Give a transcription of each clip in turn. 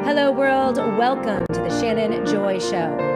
Hello, world. Welcome to the Shannon Joy Show.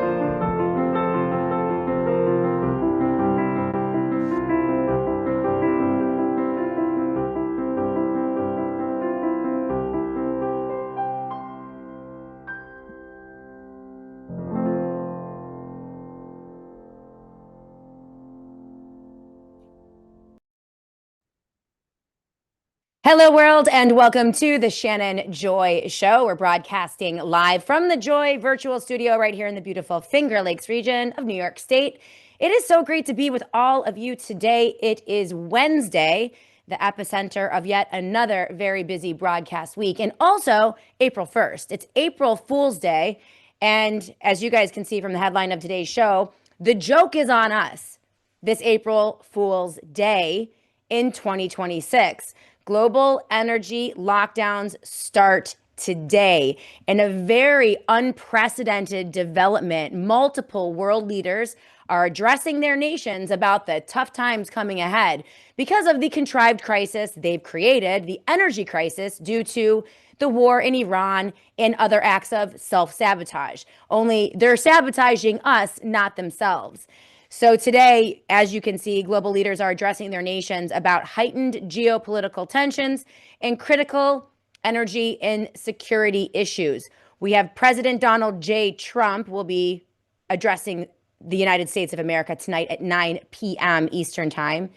Hello, world, and welcome to the Shannon Joy Show. We're broadcasting live from the Joy virtual studio right here in the beautiful Finger Lakes region of New York State. It is so great to be with all of you today. It is Wednesday, the epicenter of yet another very busy broadcast week, and also April 1st. It's April Fool's Day, and as you guys can see from the headline of today's show, the joke is on us this April Fool's Day in 2026. Global energy lockdowns start today. In a very unprecedented development, multiple world leaders are addressing their nations about the tough times coming ahead because of the contrived crisis they've created, the energy crisis due to the war in Iran and other acts of self-sabotage. Only they're sabotaging us, not themselves. So today, as you can see, global leaders are addressing their nations about heightened geopolitical tensions and critical energy and security issues. We have President Donald J. Trump will be addressing the United States of America tonight at 9 p.m. Eastern Time.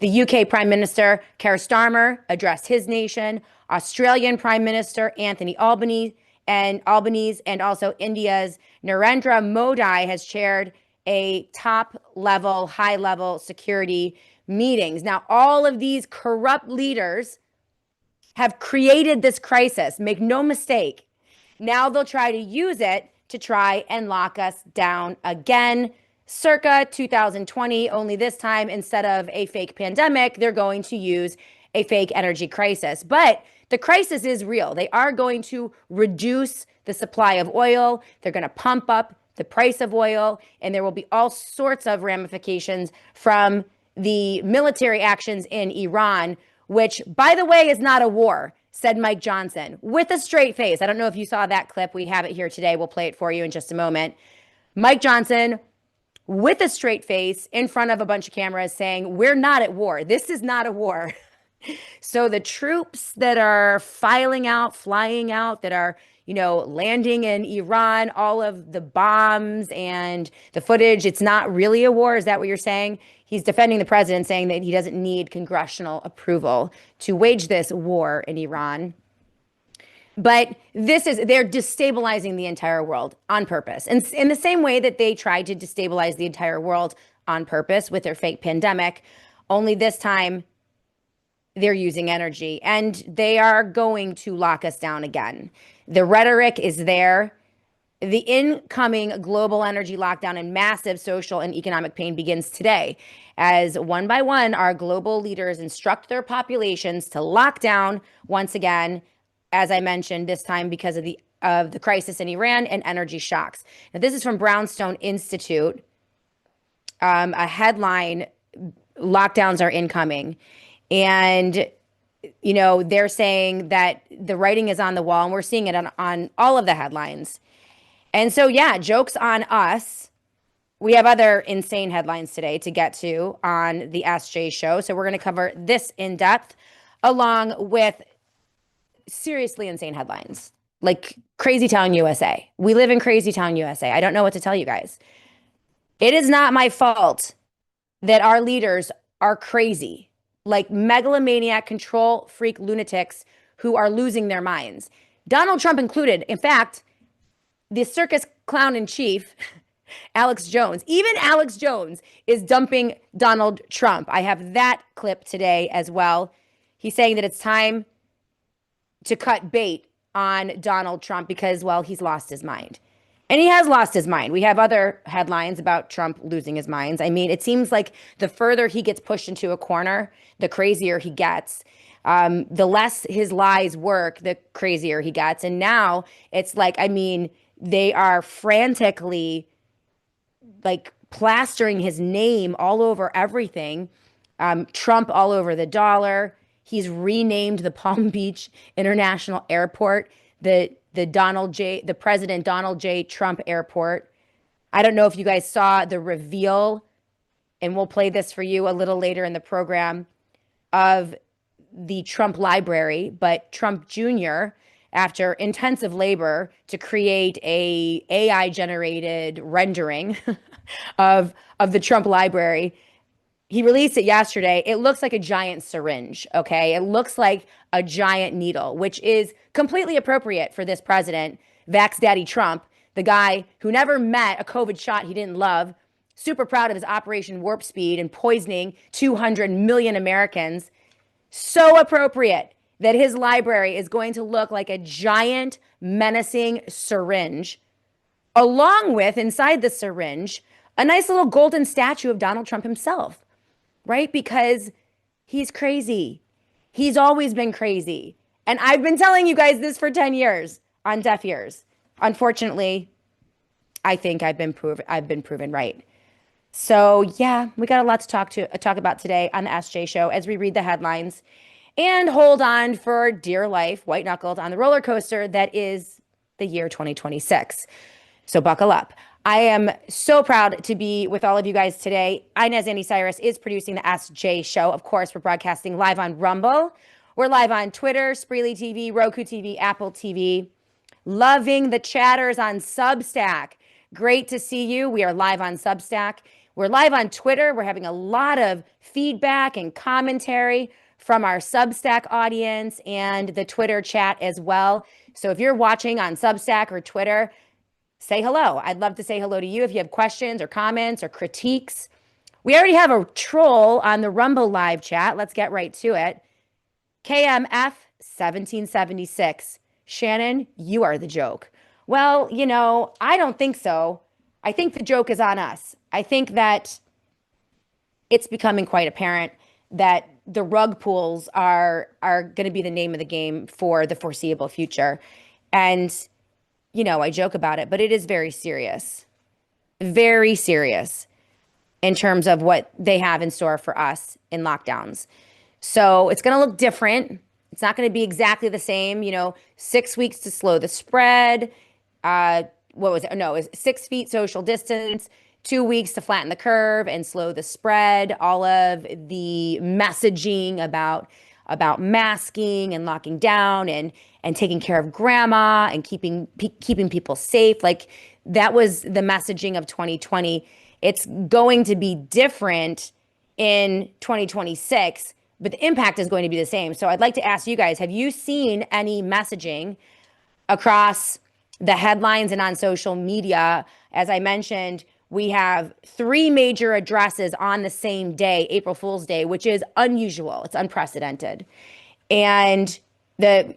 The UK Prime Minister Keir Starmer addressed his nation. Australian Prime Minister Anthony Albanese and also India's Narendra Modi has chaired a top-level, high-level security meetings. Now, all of these corrupt leaders have created this crisis. Make no mistake. Now they'll try to use it to try and lock us down again, circa 2020, only this time, instead of a fake pandemic, they're going to use a fake energy crisis. But the crisis is real. They are going to reduce the supply of oil. They're going to pump up the price of oil, and there will be all sorts of ramifications from the military actions in Iran, which, by the way, is not a war, said Mike Johnson with a straight face. I don't know if you saw that clip. We have it here today. We'll play it for you in just a moment. Mike Johnson with a straight face in front of a bunch of cameras saying, we're not at war. This is not a war. So the troops that are flying out, that are landing in Iran, all of the bombs and the footage, it's not really a war. Is that what you're saying? He's defending the president, saying that he doesn't need congressional approval to wage this war in Iran. But they're destabilizing the entire world on purpose. And in the same way that they tried to destabilize the entire world on purpose with their fake pandemic, only this time they're using energy, and they are going to lock us down again. The rhetoric is there. The incoming global energy lockdown and massive social and economic pain begins today, as one by one, our global leaders instruct their populations to lock down once again, as I mentioned, this time because of the crisis in Iran and energy shocks. Now, this is from Brownstone Institute. A headline, lockdowns are incoming. And, they're saying that the writing is on the wall, and we're seeing it on all of the headlines. And so, yeah, joke's on us. We have other insane headlines today to get to on the SJ show. So we're going to cover this in depth, along with seriously insane headlines like Crazy Town USA. We live in Crazy Town USA. I don't know what to tell you guys. It is not my fault that our leaders are crazy, like megalomaniac, control freak lunatics who are losing their minds. Donald Trump included. In fact, the circus clown in chief, Alex Jones, even Alex Jones is dumping Donald Trump. I have that clip today as well. He's saying that it's time to cut bait on Donald Trump because, well, he's lost his mind. And he has lost his mind. We have other headlines about Trump losing his mind. I mean, it seems like the further he gets pushed into a corner, the crazier he gets. The less his lies work, the crazier he gets. And now it's like, they are frantically plastering his name all over everything. Trump all over the dollar. He's renamed the Palm Beach International Airport the the President Donald J. Trump Airport. I don't know if you guys saw the reveal, and we'll play this for you a little later in the program, of the Trump library, but Trump Jr., after intensive labor to create a AI generated rendering of the Trump library, he released it yesterday. It looks like a giant syringe, okay? It looks like a giant needle, which is completely appropriate for this president, Vax Daddy Trump, the guy who never met a COVID shot he didn't love, super proud of his Operation Warp Speed and poisoning 200 million Americans. So appropriate that his library is going to look like a giant, menacing syringe, along with, inside the syringe, a nice little golden statue of Donald Trump himself, right? Because he's crazy. He's always been crazy. And I've been telling you guys this for 10 years on deaf ears. Unfortunately, I think I've been proven right. So yeah, we got a lot to talk about today on the SJ Show as we read the headlines and hold on for dear life, white knuckled, on the roller coaster that is the year 2026. So buckle up. I am so proud to be with all of you guys today. Inez Annie Cyrus is producing the SJ Show. Of course, we're broadcasting live on Rumble. We're live on Twitter, Spreely TV, Roku TV, Apple TV. Loving the chatters on Substack. Great to see you. We are live on Substack. We're live on Twitter. We're having a lot of feedback and commentary from our Substack audience and the Twitter chat as well. So if you're watching on Substack or Twitter, say hello. I'd love to say hello to you if you have questions or comments or critiques. We already have a troll on the Rumble live chat. Let's get right to it. KMF 1776. Shannon, you are the joke. Well, I don't think so. I think the joke is on us. I think that it's becoming quite apparent that the rug pulls are going to be the name of the game for the foreseeable future. And, I joke about it, but it is very serious in terms of what they have in store for us in lockdowns. So it's going to look different. It's not going to be exactly the same, 6 weeks to slow the spread. What was it? No, it was 6 feet social distance, 2 weeks to flatten the curve and slow the spread. All of the messaging about masking and locking down and taking care of grandma and keeping people safe. Like, that was the messaging of 2020. It's going to be different in 2026, but the impact is going to be the same. So I'd like to ask you guys, have you seen any messaging across the headlines and on social media? As I mentioned, we have 3 major addresses on the same day, April Fool's Day, which is unusual. It's unprecedented. And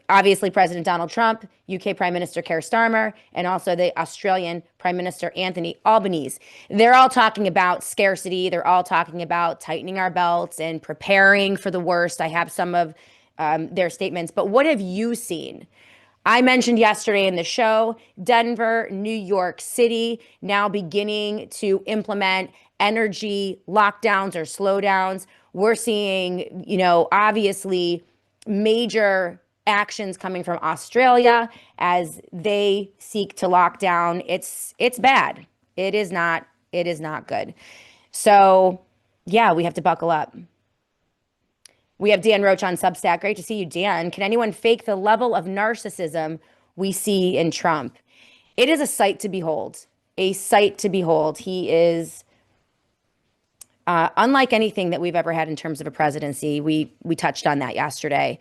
obviously President Donald Trump, UK Prime Minister Keir Starmer, and also the Australian Prime Minister Anthony Albanese. They're all talking about scarcity. They're all talking about tightening our belts and preparing for the worst. I have some of their statements, but what have you seen? I mentioned yesterday in the show, Denver, New York City, now beginning to implement energy lockdowns or slowdowns. We're seeing, obviously major actions coming from Australia as they seek to lock down. It's bad. It is not good. So yeah, we have to buckle up. We have Dan Roach on Substack. Great to see you, Dan. Can anyone fake the level of narcissism we see in Trump? It is a sight to behold. A sight to behold. He is unlike anything that we've ever had in terms of a presidency. We touched on that yesterday,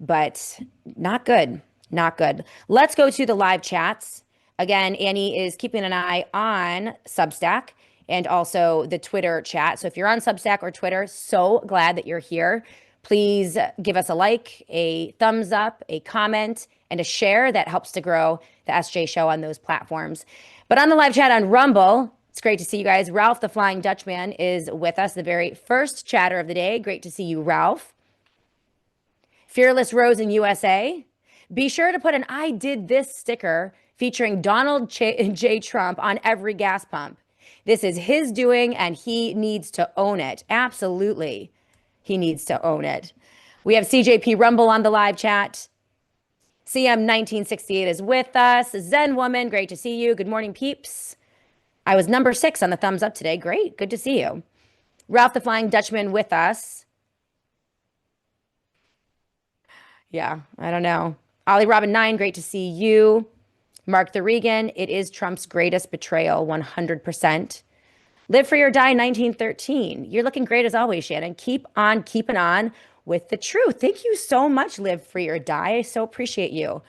but not good. Not good. Let's go to the live chats. Again, Annie is keeping an eye on Substack and also the Twitter chat. So if you're on Substack or Twitter, so glad that you're here. Please give us a like, a thumbs up, a comment, and a share. That helps to grow the SJ Show on those platforms. But on the live chat on Rumble, it's great to see you guys. Ralph the Flying Dutchman is with us, the very first chatter of the day. Great to see you, Ralph. Fearless Rose in USA. Be sure to put an I did this sticker featuring Donald J. Trump on every gas pump. This is his doing and he needs to own it. Absolutely. He needs to own it. We have CJP Rumble on the live chat. CM 1968 is with us. Zen Woman, great to see you. Good morning, peeps. I was number 6 on the thumbs up today. Great. Good to see you. Ralph the Flying Dutchman with us. Yeah, I don't know. Ollie Robin 9, great to see you. Mark the Regan, it is Trump's greatest betrayal, 100%. Live Free or Die 1913. You're looking great as always, Shannon. Keep on keeping on with the truth. Thank you so much, Live Free or Die. I so appreciate you.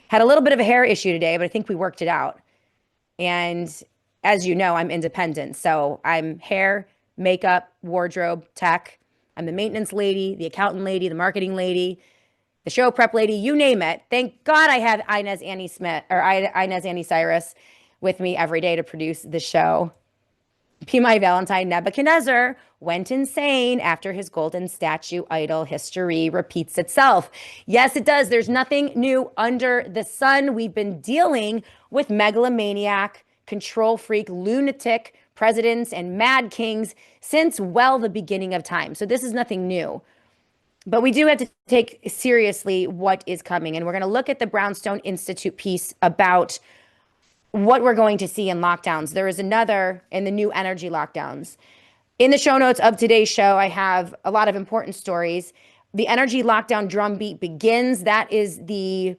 Had a little bit of a hair issue today, but I think we worked it out. And as you know, I'm independent. So I'm hair, makeup, wardrobe, tech. I'm the maintenance lady, the accountant lady, the marketing lady, the show prep lady, you name it. Thank God I have Inez Annie Smith or Inez Annie Cyrus with me every day to produce the show. Be My Valentine Nebuchadnezzar went insane after his golden statue idol history repeats itself. Yes, it does. There's nothing new under the sun. We've been dealing with megalomaniac, control freak, lunatic presidents and mad kings since, well, the beginning of time. So this is nothing new. But we do have to take seriously what is coming. And we're going to look at the Brownstone Institute piece about what we're going to see in lockdowns. There is another in the new energy lockdowns. In the show notes of today's show, I have a lot of important stories. The energy lockdown drumbeat begins. That is the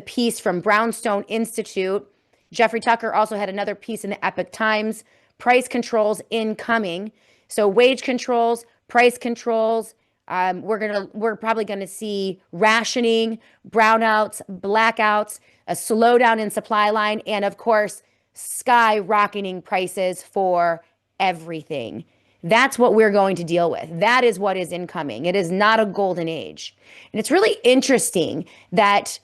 piece from Brownstone Institute. Jeffrey Tucker also had another piece in the Epoch Times. Price controls incoming. So wage controls, price controls. We're probably gonna see rationing, brownouts, blackouts, a slowdown in supply line, and of course, skyrocketing prices for everything. That's what we're going to deal with. That is what is incoming. It is not a golden age. And it's really interesting that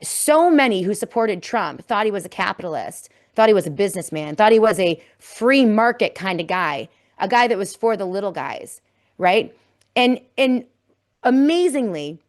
so many who supported Trump thought he was a capitalist, thought he was a businessman, thought he was a free market kind of guy, a guy that was for the little guys, right? And amazingly,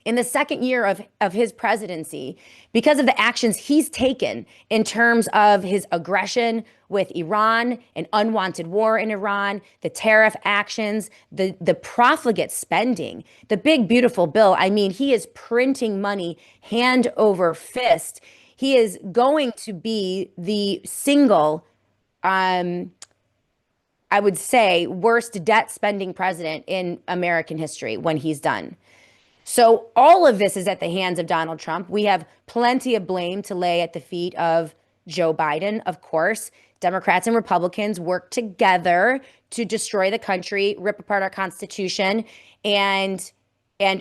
in the second year of his presidency, because of the actions he's taken in terms of his aggression with Iran, an unwanted war in Iran, the tariff actions, the profligate spending, the big, beautiful bill. I mean, he is printing money hand over fist. He is going to be the single, I would say, worst debt spending president in American history when he's done. So all of this is at the hands of Donald Trump. We have plenty of blame to lay at the feet of Joe Biden, of course. Democrats and Republicans work together to destroy the country, rip apart our Constitution, and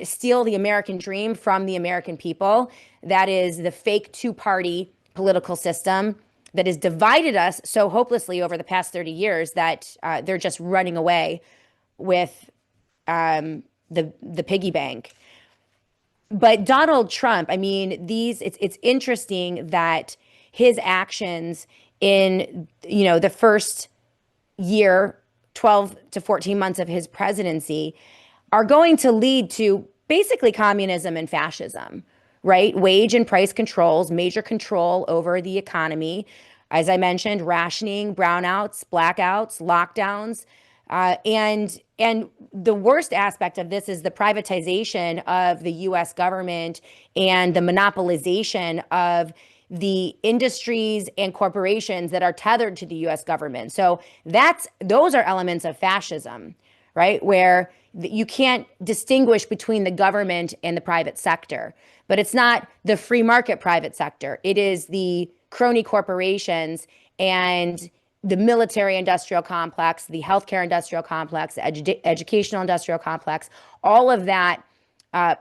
steal the American dream from the American people. That is the fake two-party political system that has divided us so hopelessly over the past 30 years that they're just running away with the piggy bank. But Donald Trump, I mean, it's interesting that his actions in, the first year, 12 to 14 months of his presidency are going to lead to basically communism and fascism, right? Wage and price controls, major control over the economy. As I mentioned, rationing, brownouts, blackouts, lockdowns. And the worst aspect of this is the privatization of the U.S. government and the monopolization of the industries and corporations that are tethered to the U.S. government. So those are elements of fascism, right? Where you can't distinguish between the government and the private sector. But it's not the free market private sector. It is the crony corporations and the military industrial complex, the healthcare industrial complex, the educational industrial complex, all of that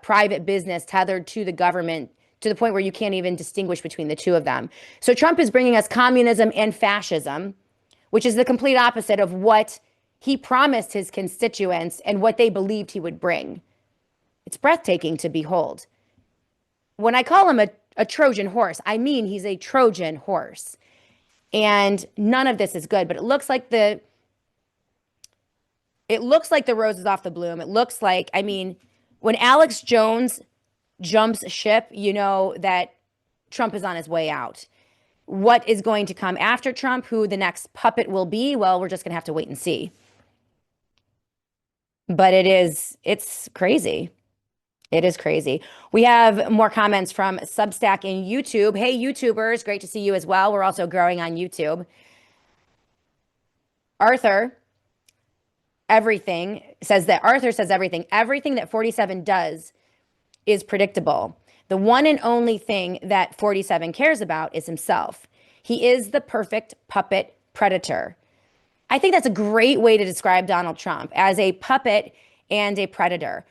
private business tethered to the government to the point where you can't even distinguish between the two of them. So Trump is bringing us communism and fascism, which is the complete opposite of what he promised his constituents and what they believed he would bring. It's breathtaking to behold. When I call him a Trojan horse, I mean he's a Trojan horse. And none of this is good, but it looks like the rose is off the bloom. It looks like, I mean, when Alex Jones jumps ship, you know that Trump is on his way out. What is going to come after Trump, who the next puppet will be, well, we're just going to have to wait and see. But it's crazy. It is crazy. We have more comments from Substack and YouTube. Hey, YouTubers, great to see you as well. We're also growing on YouTube. Arthur, Arthur says everything that 47 does is predictable. The one and only thing that 47 cares about is himself. He is the perfect puppet predator. I think that's a great way to describe Donald Trump, as a puppet and a predator.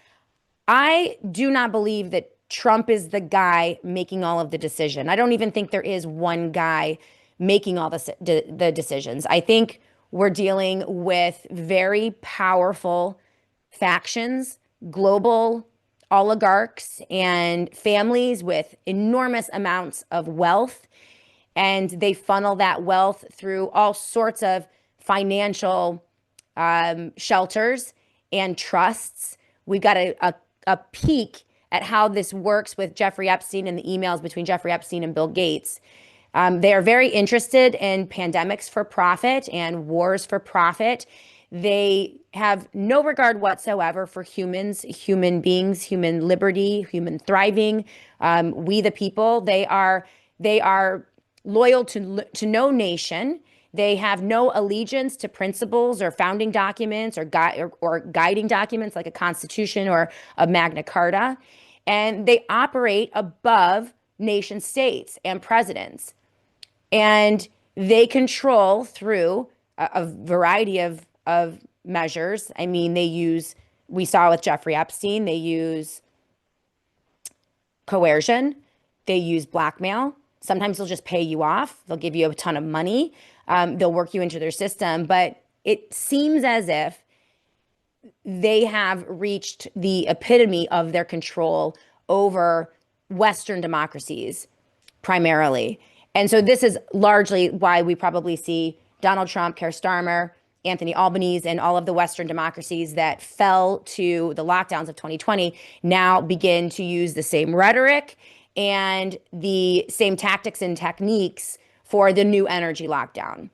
I do not believe that Trump is the guy making all of the decision. I don't even think there is one guy making all the decisions. I think we're dealing with very powerful factions, global oligarchs, and families with enormous amounts of wealth. And they funnel that wealth through all sorts of financial shelters and trusts. We've got a peek at how this works with Jeffrey Epstein and the emails between Jeffrey Epstein and Bill Gates. They are very interested in pandemics for profit and wars for profit. They have no regard whatsoever for humans, human beings, human liberty, human thriving. We the people. They are loyal to no nation. They have no allegiance to principles or founding documents or guiding documents like a constitution or a Magna Carta. And they operate above nation states and presidents. And they control through a variety of measures. I mean, we saw with Jeffrey Epstein, they use coercion, they use blackmail. Sometimes they'll just pay you off. They'll give you a ton of money. They'll work you into their system. But it seems as if they have reached the epitome of their control over Western democracies, primarily. And so this is largely why we probably see Donald Trump, Keir Starmer, Anthony Albanese, and all of the Western democracies that fell to the lockdowns of 2020 now begin to use the same rhetoric and the same tactics and techniques for the new energy lockdown.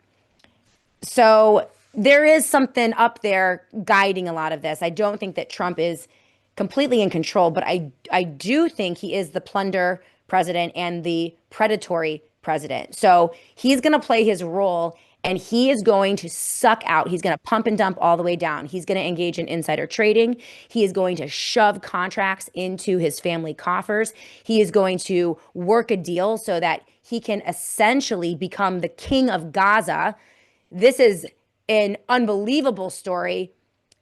So there is something up there guiding a lot of this. I don't think that Trump is completely in control, but I do think he is the plunder president and the predatory president. So he's going to play his role, and he is going to suck out. He's going to pump and dump all the way down. He's going to engage in insider trading. He is going to shove contracts into his family coffers. He is going to work a deal so that he can essentially become the king of Gaza. This is an unbelievable story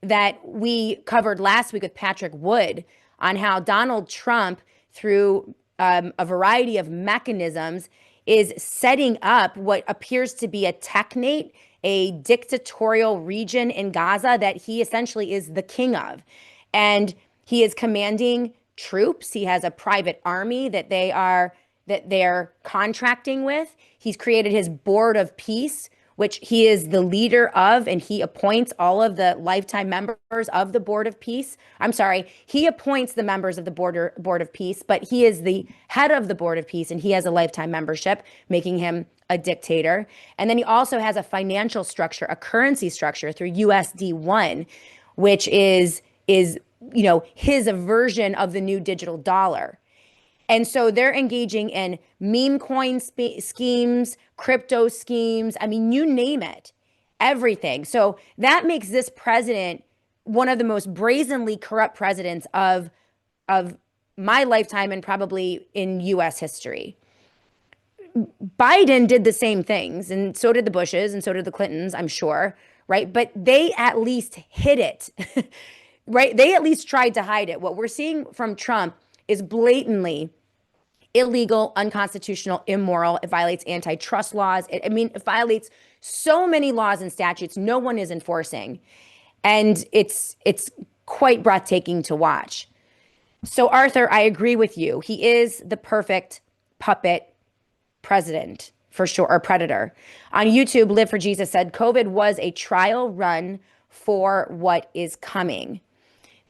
that we covered last week with Patrick Wood on how Donald Trump, through a variety of mechanisms, is setting up what appears to be a technate, a dictatorial region in Gaza that he essentially is the king of. And he is commanding troops. He has a private army that they're contracting with. He's created his board of peace, which he is the leader of, and he appoints all of the lifetime members of the Board of Peace. I'm sorry, he appoints the members of the Board of Peace, but he is the head of the Board of Peace, and he has a lifetime membership, making him a dictator. And then he also has a financial structure, a currency structure through USD1, which is his version of the new digital dollar. And so they're engaging in meme coin schemes, crypto schemes. I mean, you name it, everything. So that makes this president one of the most brazenly corrupt presidents of my lifetime and probably in U.S. history. Biden did the same things, and so did the Bushes, and so did the Clintons, I'm sure, right? But they at least hid it, right? They at least tried to hide it. What we're seeing from Trump is blatantly illegal, unconstitutional, immoral. It violates antitrust laws. It violates so many laws and statutes no one is enforcing. And it's quite breathtaking to watch. So, Arthur, I agree with you. He is the perfect puppet president, for sure, or predator. On YouTube, Live for Jesus said, COVID was a trial run for what is coming.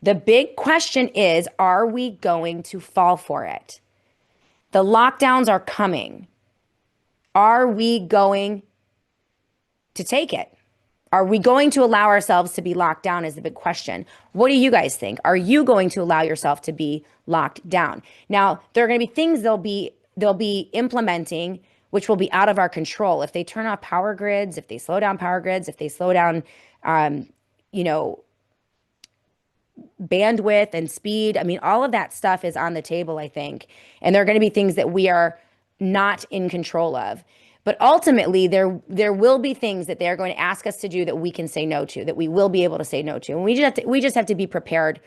The big question is, are we going to fall for it? The lockdowns are coming. Are we going to take it? Are we going to allow ourselves to be locked down is the big question. What do you guys think? Are you going to allow yourself to be locked down? Now, there are going to be things they'll be implementing which will be out of our control. If they turn off power grids, if they slow down power grids, if they slow down you know, bandwidth and speed. I mean, all of that stuff is on the table, I think. And there are going to be things that we are not in control of. But ultimately, there will be things that they're going to ask us to do that we can say no to, that we will be able to say no to. And we just have to be prepared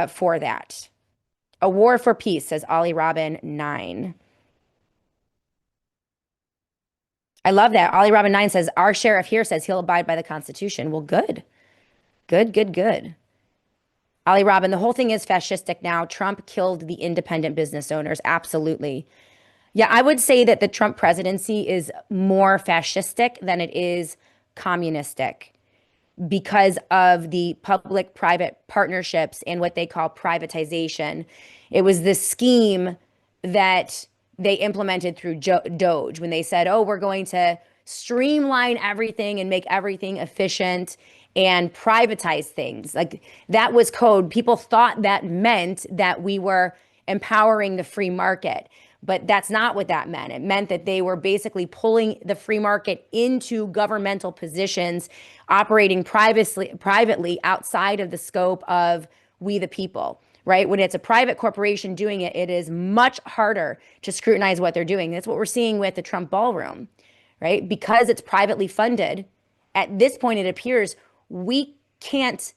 for that. A war for peace, says Ollie Robin 9. I love that. Ollie Robin 9 says, our sheriff here says he'll abide by the Constitution. Well, good. Good, good, good. Ollie Robin, the whole thing is fascistic now. Trump killed the independent business owners. Absolutely. Yeah, I would say that the Trump presidency is more fascistic than it is communistic because of the public-private partnerships and what they call privatization. It was this scheme that they implemented through Doge when they said, oh, we're going to streamline everything and make everything efficient and privatize things. Like that was code. People thought that meant that we were empowering the free market. But that's not what that meant. It meant that they were basically pulling the free market into governmental positions, operating privately outside of the scope of we the people, right? When it's a private corporation doing it, it is much harder to scrutinize what they're doing. That's what we're seeing with the Trump ballroom, right? Because it's privately funded, at this point, it appears we can't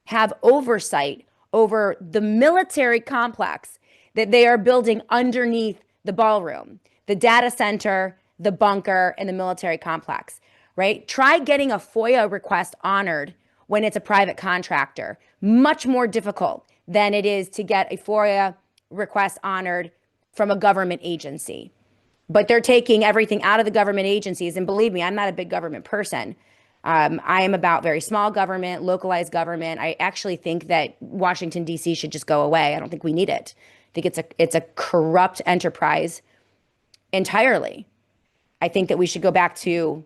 have oversight over the military complex that they are building underneath the ballroom, the data center, the bunker, and the military complex, right? Try getting a FOIA request honored when it's a private contractor. Much more difficult than it is to get a FOIA request honored from a government agency. But they're taking everything out of the government agencies. And believe me, I'm not a big government person. I am about very small government, localized government. I actually think that Washington, D.C. should just go away. I don't think we need it. I think it's a corrupt enterprise entirely. I think that we should go back to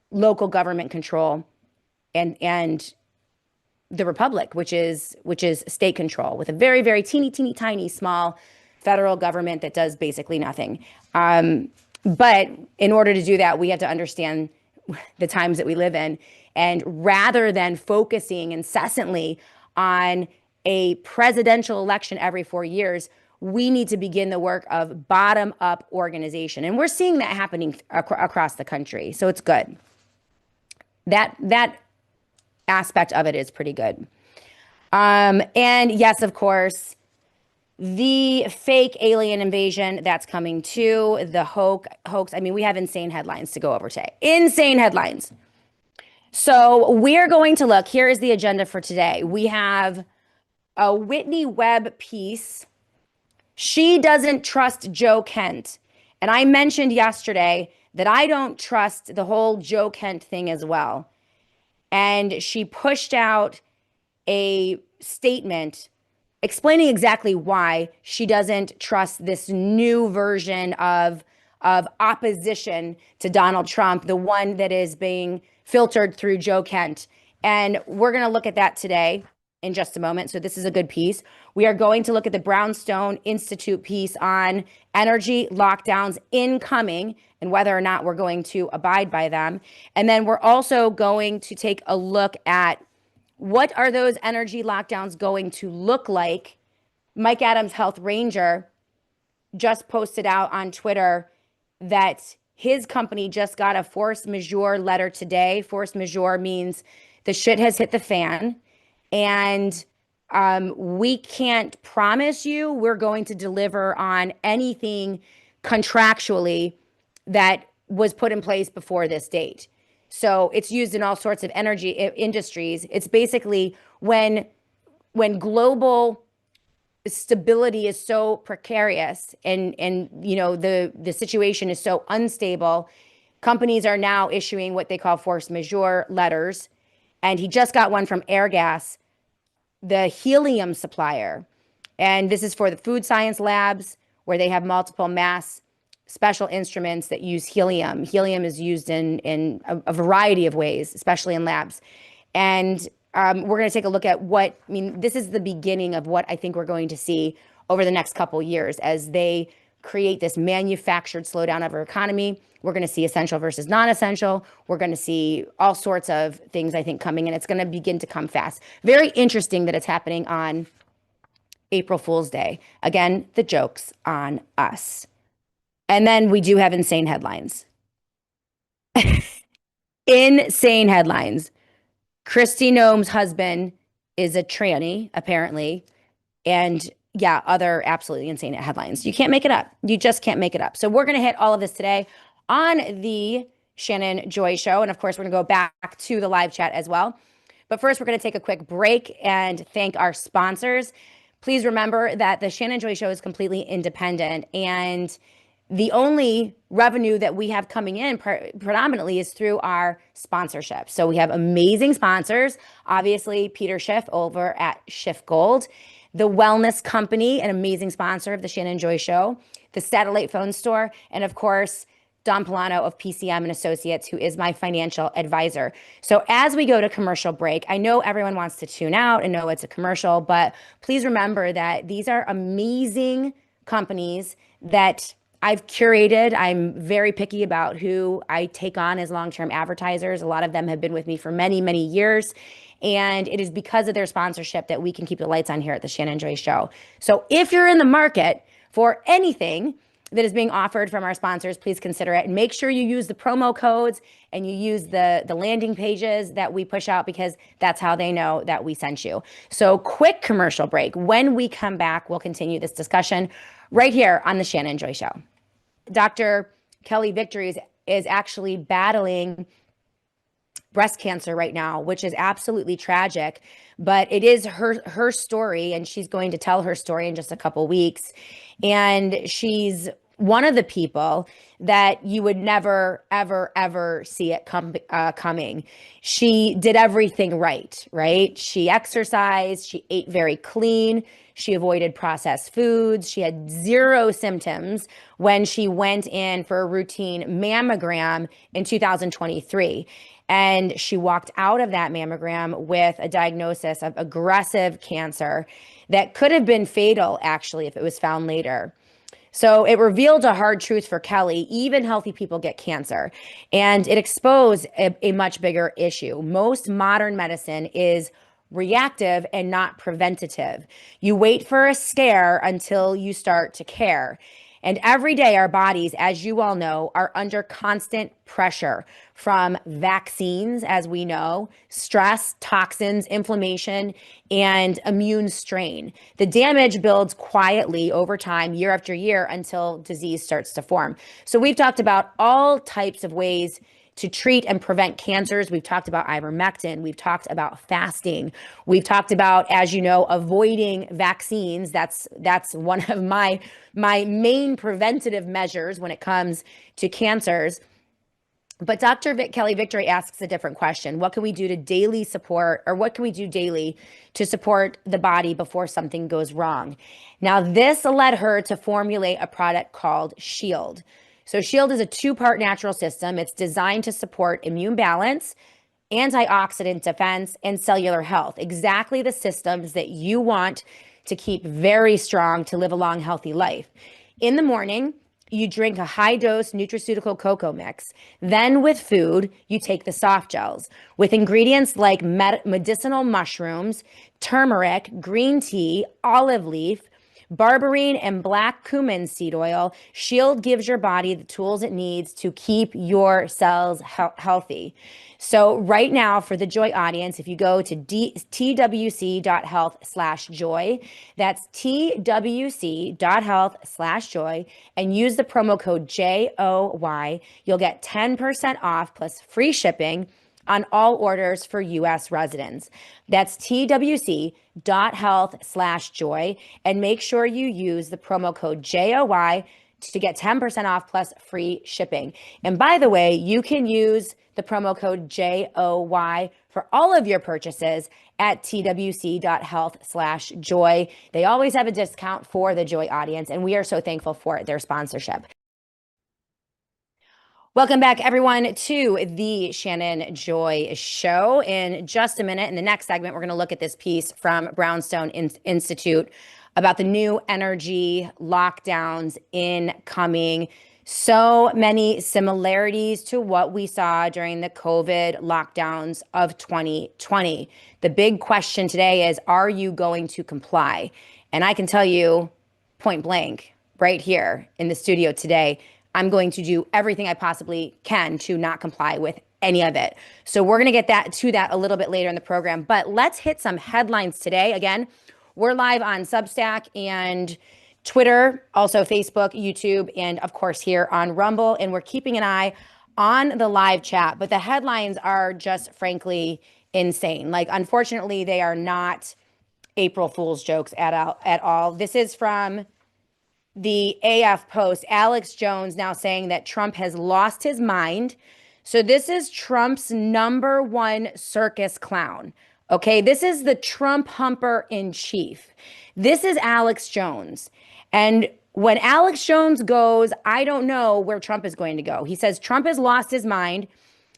local government control and the republic, which is state control with a very, very teeny, teeny, tiny, small federal government that does basically nothing. But in order to do that, we have to understand the times that we live in. And rather than focusing incessantly on a presidential election every 4 years, we need to begin the work of bottom-up organization. And we're seeing that happening across the country. So it's good. That aspect of it is pretty good. And yes, of course, the fake alien invasion that's coming too, the hoax. I mean, we have insane headlines to go over today. Insane headlines. So we're going to look. Here is the agenda for today. We have a Whitney Webb piece. She doesn't trust Joe Kent. And I mentioned yesterday that I don't trust the whole Joe Kent thing as well. And she pushed out a statement explaining exactly why she doesn't trust this new version of opposition to Donald Trump, the one that is being filtered through Joe Kent. And we're going to look at that today in just a moment. So this is a good piece. We are going to look at the Brownstone Institute piece on energy lockdowns incoming and whether or not we're going to abide by them. And then we're also going to take a look at what are those energy lockdowns going to look like. Mike Adams, Health Ranger, just posted out on Twitter that his company just got a force majeure letter today. Force majeure means the shit has hit the fan. And we can't promise you we're going to deliver on anything contractually that was put in place before this date. So it's used in all sorts of energy industries. It's basically when global stability is so precarious and you know the situation is so unstable, companies are now issuing what they call force majeure letters. And he just got one from Airgas, the helium supplier. And this is for the food science labs where they have multiple mass special instruments that use helium. Helium is used in a variety of ways, especially in labs. And we're going to take a look at this is the beginning of what I think we're going to see over the next couple of years as they create this manufactured slowdown of our economy. We're going to see essential versus non-essential. We're going to see all sorts of things, I think, coming, and it's going to begin to come fast. Very interesting that it's happening on April Fool's Day. Again, the joke's on us. And then we do have insane headlines. Insane headlines. Kristi Noem's husband is a tranny, apparently. And yeah, other absolutely insane headlines. You can't make it up. You just can't make it up. So we're going to hit all of this today on the Shannon Joy Show. And of course, we're going to go back to the live chat as well. But first, we're going to take a quick break and thank our sponsors. Please remember that the Shannon Joy Show is completely independent, and the only revenue that we have coming in predominantly is through our sponsorship. So we have amazing sponsors. Obviously, Peter Schiff over at Schiff Gold, the Wellness Company, an amazing sponsor of the Shannon Joy Show, the Satellite Phone Store, and of course, Don Polano of PCM and Associates, who is my financial advisor. So as we go to commercial break, I know everyone wants to tune out and know it's a commercial, but please remember that these are amazing companies that I've curated. I'm very picky about who I take on as long-term advertisers. A lot of them have been with me for many, many years. And it is because of their sponsorship that we can keep the lights on here at the Shannon Joy Show. So if you're in the market for anything that is being offered from our sponsors, please consider it. And make sure you use the promo codes and you use the landing pages that we push out, because that's how they know that we sent you. So quick commercial break. When we come back, we'll continue this discussion right here on the Shannon Joy Show. Dr. Kelly Victory is actually battling breast cancer right now, which is absolutely tragic, but it is her story, and she's going to tell her story in just a couple weeks. And she's one of the people that you would never, ever, ever see it coming. She did everything right? She exercised, she ate very clean, she avoided processed foods, she had zero symptoms when she went in for a routine mammogram in 2023. And she walked out of that mammogram with a diagnosis of aggressive cancer that could have been fatal, actually, if it was found later. So it revealed a hard truth for Kelly. Even healthy people get cancer. And it exposed a much bigger issue. Most modern medicine is reactive and not preventative. You wait for a scare until you start to care. And every day, our bodies, as you all know, are under constant pressure from vaccines, as we know, stress, toxins, inflammation, and immune strain. The damage builds quietly over time, year after year, until disease starts to form. So we've talked about all types of ways to treat and prevent cancers. We've talked about ivermectin. We've talked about fasting. We've talked about, as you know, avoiding vaccines. That's one of my main preventative measures when it comes to cancers. But Dr. Kelly Victory asks a different question. What can we do to daily support, or what can we do daily to support the body before something goes wrong? Now, this led her to formulate a product called Shield. So Shield is a two-part natural system. It's designed to support immune balance, antioxidant defense, and cellular health. Exactly the systems that you want to keep very strong to live a long, healthy life. In the morning, you drink a high-dose nutraceutical cocoa mix. Then with food, you take the soft gels. With ingredients like medicinal mushrooms, turmeric, green tea, olive leaf, berberine, and black cumin seed oil, Shield gives your body the tools it needs to keep your cells healthy. So right now, for the Joy audience, if you go to twc.health/joy, that's twc.health/joy, and use the promo code JOY, you'll get 10% off plus free shipping on all orders for U.S. residents. That's twc.health/joy, and make sure you use the promo code JOY to get 10% off plus free shipping. And by the way, you can use the promo code JOY for all of your purchases at twc.health/joy. They always have a discount for the Joy audience, and we are so thankful for their sponsorship. Welcome back, everyone, to the Shannon Joy Show. In just a minute, in the next segment, we're going to look at this piece from Brownstone Institute about the new energy lockdowns incoming. So many similarities to what we saw during the COVID lockdowns of 2020. The big question today is, are you going to comply? And I can tell you point blank right here in the studio today, I'm going to do everything I possibly can to not comply with any of it. So we're going to get to that a little bit later in the program, but let's hit some headlines today. Again, we're live on Substack and Twitter, also Facebook, YouTube, and of course here on Rumble. And we're keeping an eye on the live chat, but the headlines are just frankly insane. Like, unfortunately, they are not April Fool's jokes at all. This is from the AF Post. Alex Jones now saying that Trump has lost his mind. So this is Trump's number one circus clown. Okay, this is the Trump humper in chief. This is Alex Jones. And when Alex Jones goes, I don't know where Trump is going to go. He says Trump has lost his mind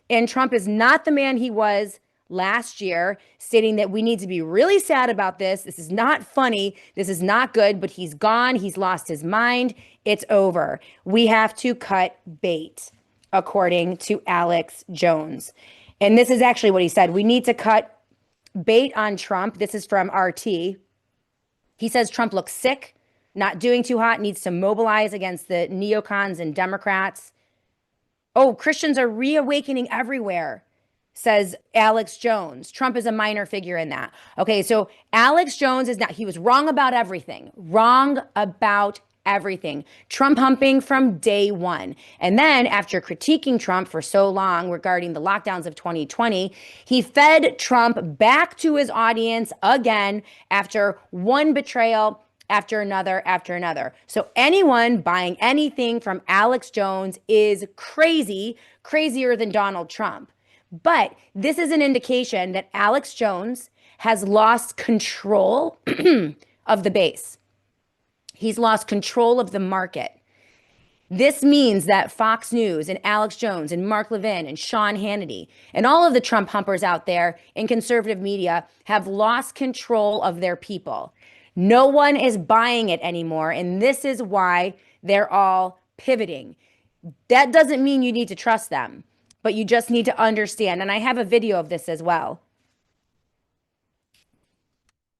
and Trump is not the man he was last year, stating that we need to be really sad about this. This is not funny. This is not good, but he's gone. He's lost his mind. It's over. We have to cut bait, according to Alex Jones. And this is actually what he said. We need to cut bait on Trump. This is from RT. He says Trump looks sick, not doing too hot, needs to mobilize against the neocons and Democrats. Oh, Christians are reawakening everywhere, says Alex Jones. Trump is a minor figure in that. Okay, so Alex Jones is not, he was wrong about everything. Wrong about everything. Trump humping from day one. And then after critiquing Trump for so long regarding the lockdowns of 2020, he fed Trump back to his audience again after one betrayal after another. So anyone buying anything from Alex Jones is crazy, crazier than Donald Trump. But this is an indication that Alex Jones has lost control of the base. He's lost control of the market. This means that Fox News and Alex Jones and Mark Levin and Sean Hannity and all of the Trump humpers out there in conservative media have lost control of their people. No one is buying it anymore, and this is why they're all pivoting. That doesn't mean you need to trust them, but you just need to understand. And I have a video of this as well.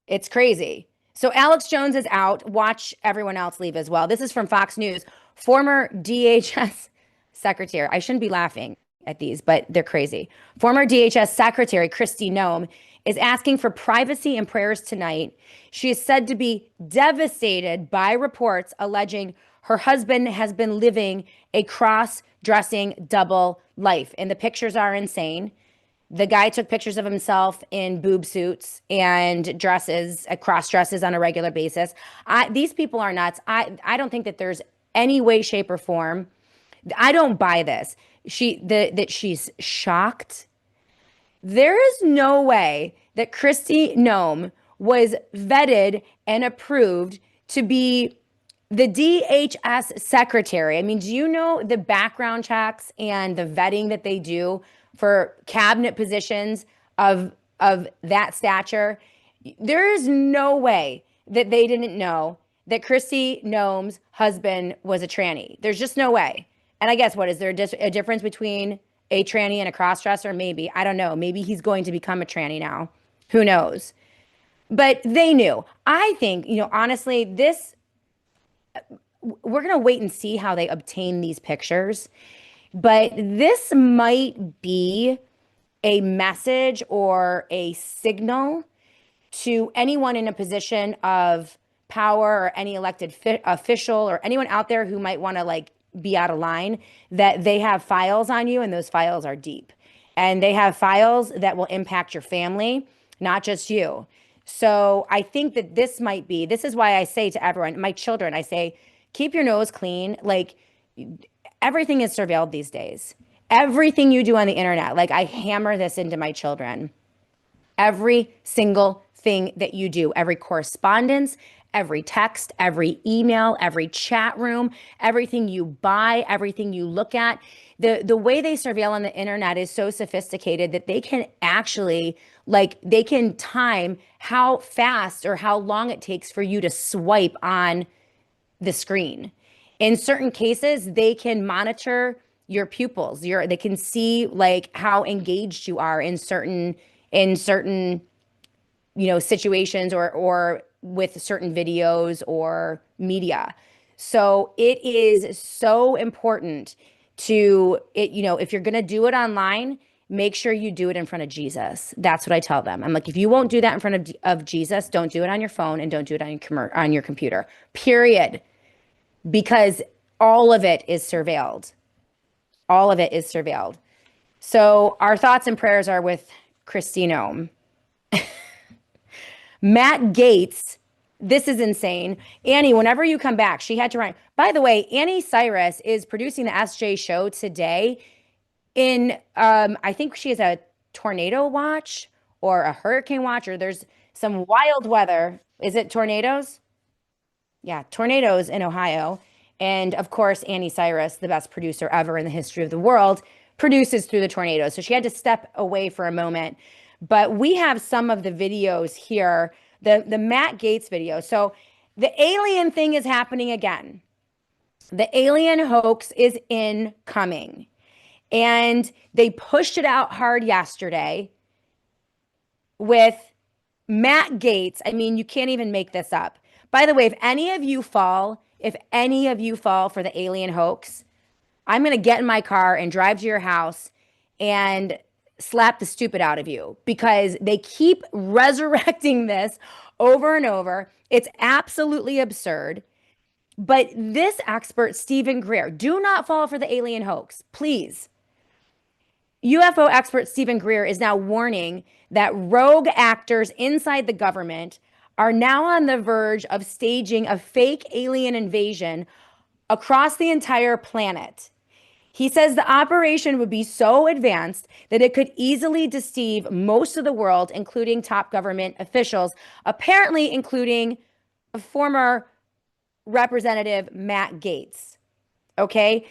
It's crazy. So Alex Jones is out. Watch everyone else leave as well. This is from Fox News. Former DHS Secretary, I shouldn't be laughing at these, but they're crazy. Former DHS Secretary Kristi Noem is asking for privacy and prayers tonight. She is said to be devastated by reports alleging her husband has been living a cross-dressing double life. And the pictures are insane. The guy took pictures of himself in boob suits and dresses, cross dresses on a regular basis. These people are nuts. I don't think that there's any way, shape, or form. I don't buy this. That she's shocked. There is no way that Kristi Noem was vetted and approved to be the DHS secretary. I mean, do you know the background checks and the vetting that they do for cabinet positions of that stature? There is no way that they didn't know that Kristi Noem's husband was a tranny. There's just no way. And I guess, what is there a difference between a tranny and a crossdresser? Maybe. I don't know. Maybe he's going to become a tranny now. Who knows? But they knew. I think, honestly, we're going to wait and see how they obtain these pictures. But this might be a message or a signal to anyone in a position of power or any elected official or anyone out there who might want to be out of line, that they have files on you, and those files are deep. And they have files that will impact your family, not just you. So I think that this is why I say to everyone, my children, I say, keep your nose clean. Everything is surveilled these days. Everything you do on the internet, I hammer this into my children. Every single thing that you do, every correspondence, every text, every email, every chat room, everything you buy, everything you look at. The way they surveil on the internet is so sophisticated that they can actually, like, they can time how fast or how long it takes for you to swipe on the screen. In certain cases, they can monitor your pupils. They can see like how engaged you are in certain situations or with certain videos or media. So it is so important to it, if you're going to do it online, make sure you do it in front of Jesus. That's what I tell them. I'm like, if you won't do that in front of Jesus, don't do it on your phone and don't do it on your computer. Period. Because all of it is surveilled. All of it is surveilled. So our thoughts and prayers are with Christine. Matt Gaetz, this is insane. Annie, whenever you come back, she had to run. By the way, Annie Cyrus is producing the SJ show today in, I think she has a tornado watch or a hurricane watch, or there's some wild weather. Is it tornadoes? Yeah, tornadoes in Ohio. And of course, Annie Cyrus, the best producer ever in the history of the world, produces through the tornadoes. So she had to step away for a moment. But we have some of the videos here, the Matt Gaetz video. So the alien thing is happening again. The alien hoax is incoming. And they pushed it out hard yesterday with Matt Gaetz. I mean, you can't even make this up. By the way, if any of you fall for the alien hoax, I'm going to get in my car and drive to your house and slap the stupid out of you, because they keep resurrecting this over and over. It's absolutely absurd. But this expert, Stephen Greer, do not fall for the alien hoax, please. UFO expert Stephen Greer is now warning that rogue actors inside the government are now on the verge of staging a fake alien invasion across the entire planet. He says the operation would be so advanced that it could easily deceive most of the world, including top government officials, apparently including former Representative Matt Gaetz. Okay.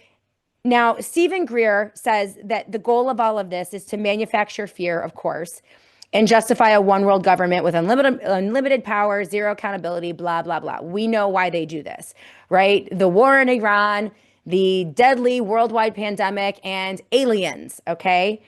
Now, Stephen Greer says that the goal of all of this is to manufacture fear, of course, and justify a one world government with unlimited power, zero accountability, blah, blah, blah. We know why they do this, right? The war in Iran, the deadly worldwide pandemic, and aliens, okay?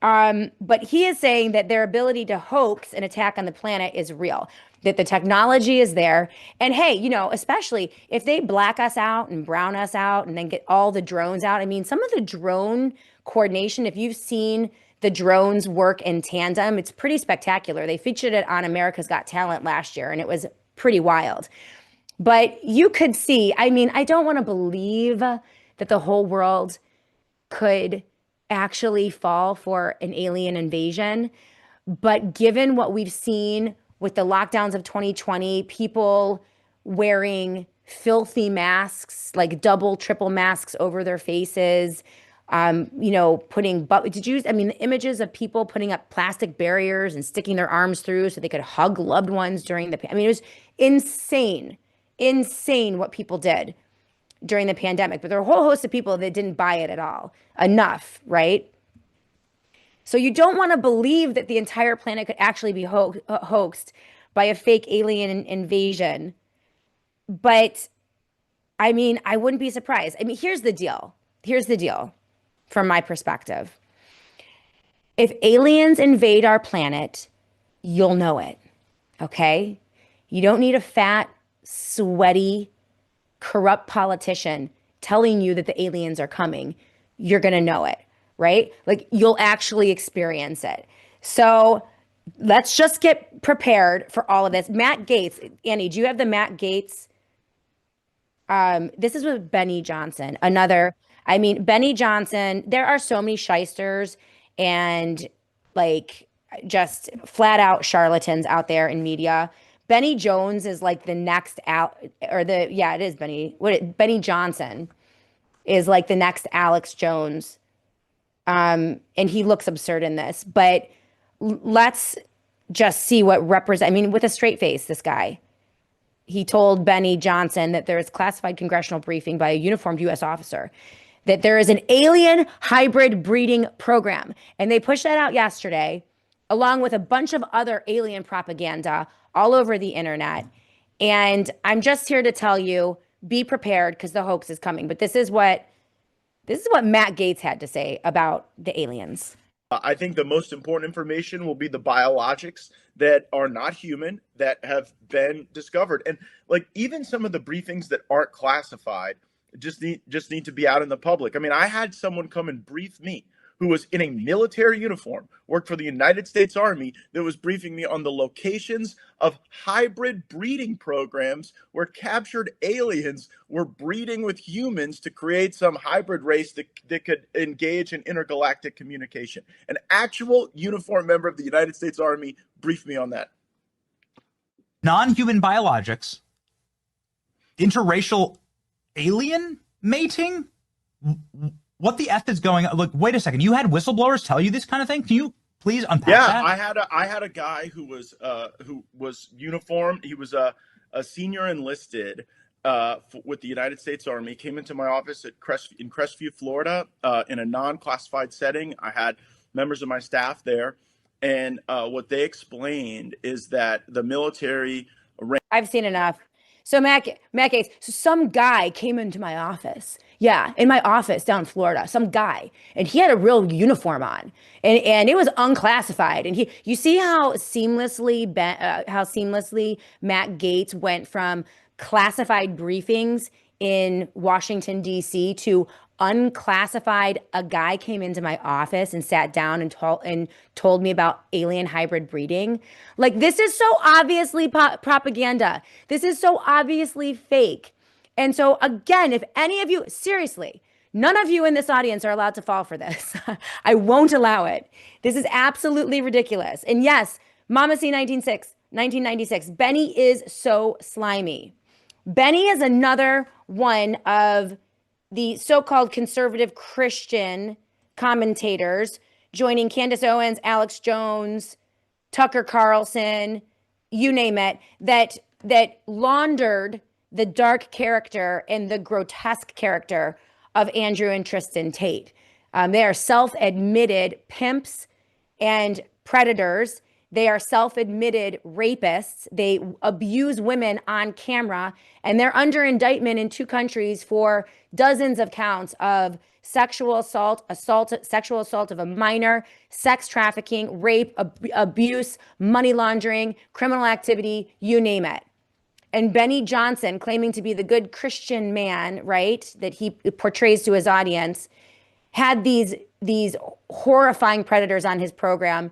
But he is saying that their ability to hoax an attack on the planet is real, that the technology is there. And hey, especially if they black us out and brown us out and then get all the drones out. I mean, some of the drone coordination, if you've seen the drones work in tandem, it's pretty spectacular. They featured it on America's Got Talent last year, and it was pretty wild. But you could see, I mean, I don't want to believe that the whole world could actually fall for an alien invasion. But given what we've seen with the lockdowns of 2020, people wearing filthy masks, like double, triple masks over their faces, the images of people putting up plastic barriers and sticking their arms through so they could hug loved ones during it was insane what people did during the pandemic. But there are a whole host of people that didn't buy it at all enough, right? So you don't want to believe that the entire planet could actually be hoaxed by a fake alien invasion. But I mean, I wouldn't be surprised. I mean, here's the deal. From my perspective. If aliens invade our planet, you'll know it. Okay? You don't need a fat, sweaty, corrupt politician telling you that the aliens are coming. You're going to know it, right? Like, you'll actually experience it. So let's just get prepared for all of this. Matt Gaetz, Annie, do you have the Matt Gaetz? This is with Benny Johnson. Benny Johnson, there are so many shysters and like just flat out charlatans out there in media. Benny Jones is like the next it is Benny Johnson is like the next Alex Jones. And he looks absurd in this, but let's just see what with a straight face, this guy, he told Benny Johnson that there is classified congressional briefing by a uniformed U.S. officer that there is an alien hybrid breeding program. And they pushed that out yesterday, along with a bunch of other alien propaganda all over the internet. And I'm just here to tell you, be prepared because the hoax is coming. But this is what Matt Gaetz had to say about the aliens. I think the most important information will be the biologics that are not human that have been discovered. And like even some of the briefings that aren't classified just need to be out in the public. I mean, I had someone come and brief me who was in a military uniform, worked for the United States Army, that was briefing me on the locations of hybrid breeding programs where captured aliens were breeding with humans to create some hybrid race that could engage in intergalactic communication. An actual uniformed member of the United States Army briefed me on that. Non-human biologics, interracial alien mating. What the F is going on? Look, wait a second. You had whistleblowers tell you this kind of thing? Can you please unpack that? Yeah, I had a guy who was uniformed. He was a senior enlisted with the United States Army. Came into my office in Crestview, Florida, in a non-classified setting. I had members of my staff there, and what they explained is that the military. I've seen enough. So Matt Gaetz, so some guy came into my office. Yeah, in my office down in Florida, some guy, and he had a real uniform on, and it was unclassified. And you see how seamlessly Matt Gaetz went from classified briefings in Washington D.C. to unclassified. A guy came into my office and sat down and told me about alien hybrid breeding. Like, this is so obviously propaganda. This is so obviously fake. And so again, if any of you, seriously, none of you in this audience are allowed to fall for this. I won't allow it. This is absolutely ridiculous. And yes, Mama C 1996, Benny is so slimy. Benny is another one of the so-called conservative Christian commentators joining Candace Owens, Alex Jones, Tucker Carlson, you name it, that laundered the dark character and the grotesque character of Andrew and Tristan Tate. They are self-admitted pimps and predators. They are self-admitted rapists. They abuse women on camera, and they're under indictment in 2 countries for dozens of counts of sexual assault, sexual assault of a minor, sex trafficking, rape, abuse, money laundering, criminal activity, you name it. And Benny Johnson, claiming to be the good Christian man, right, that he portrays to his audience, had these horrifying predators on his program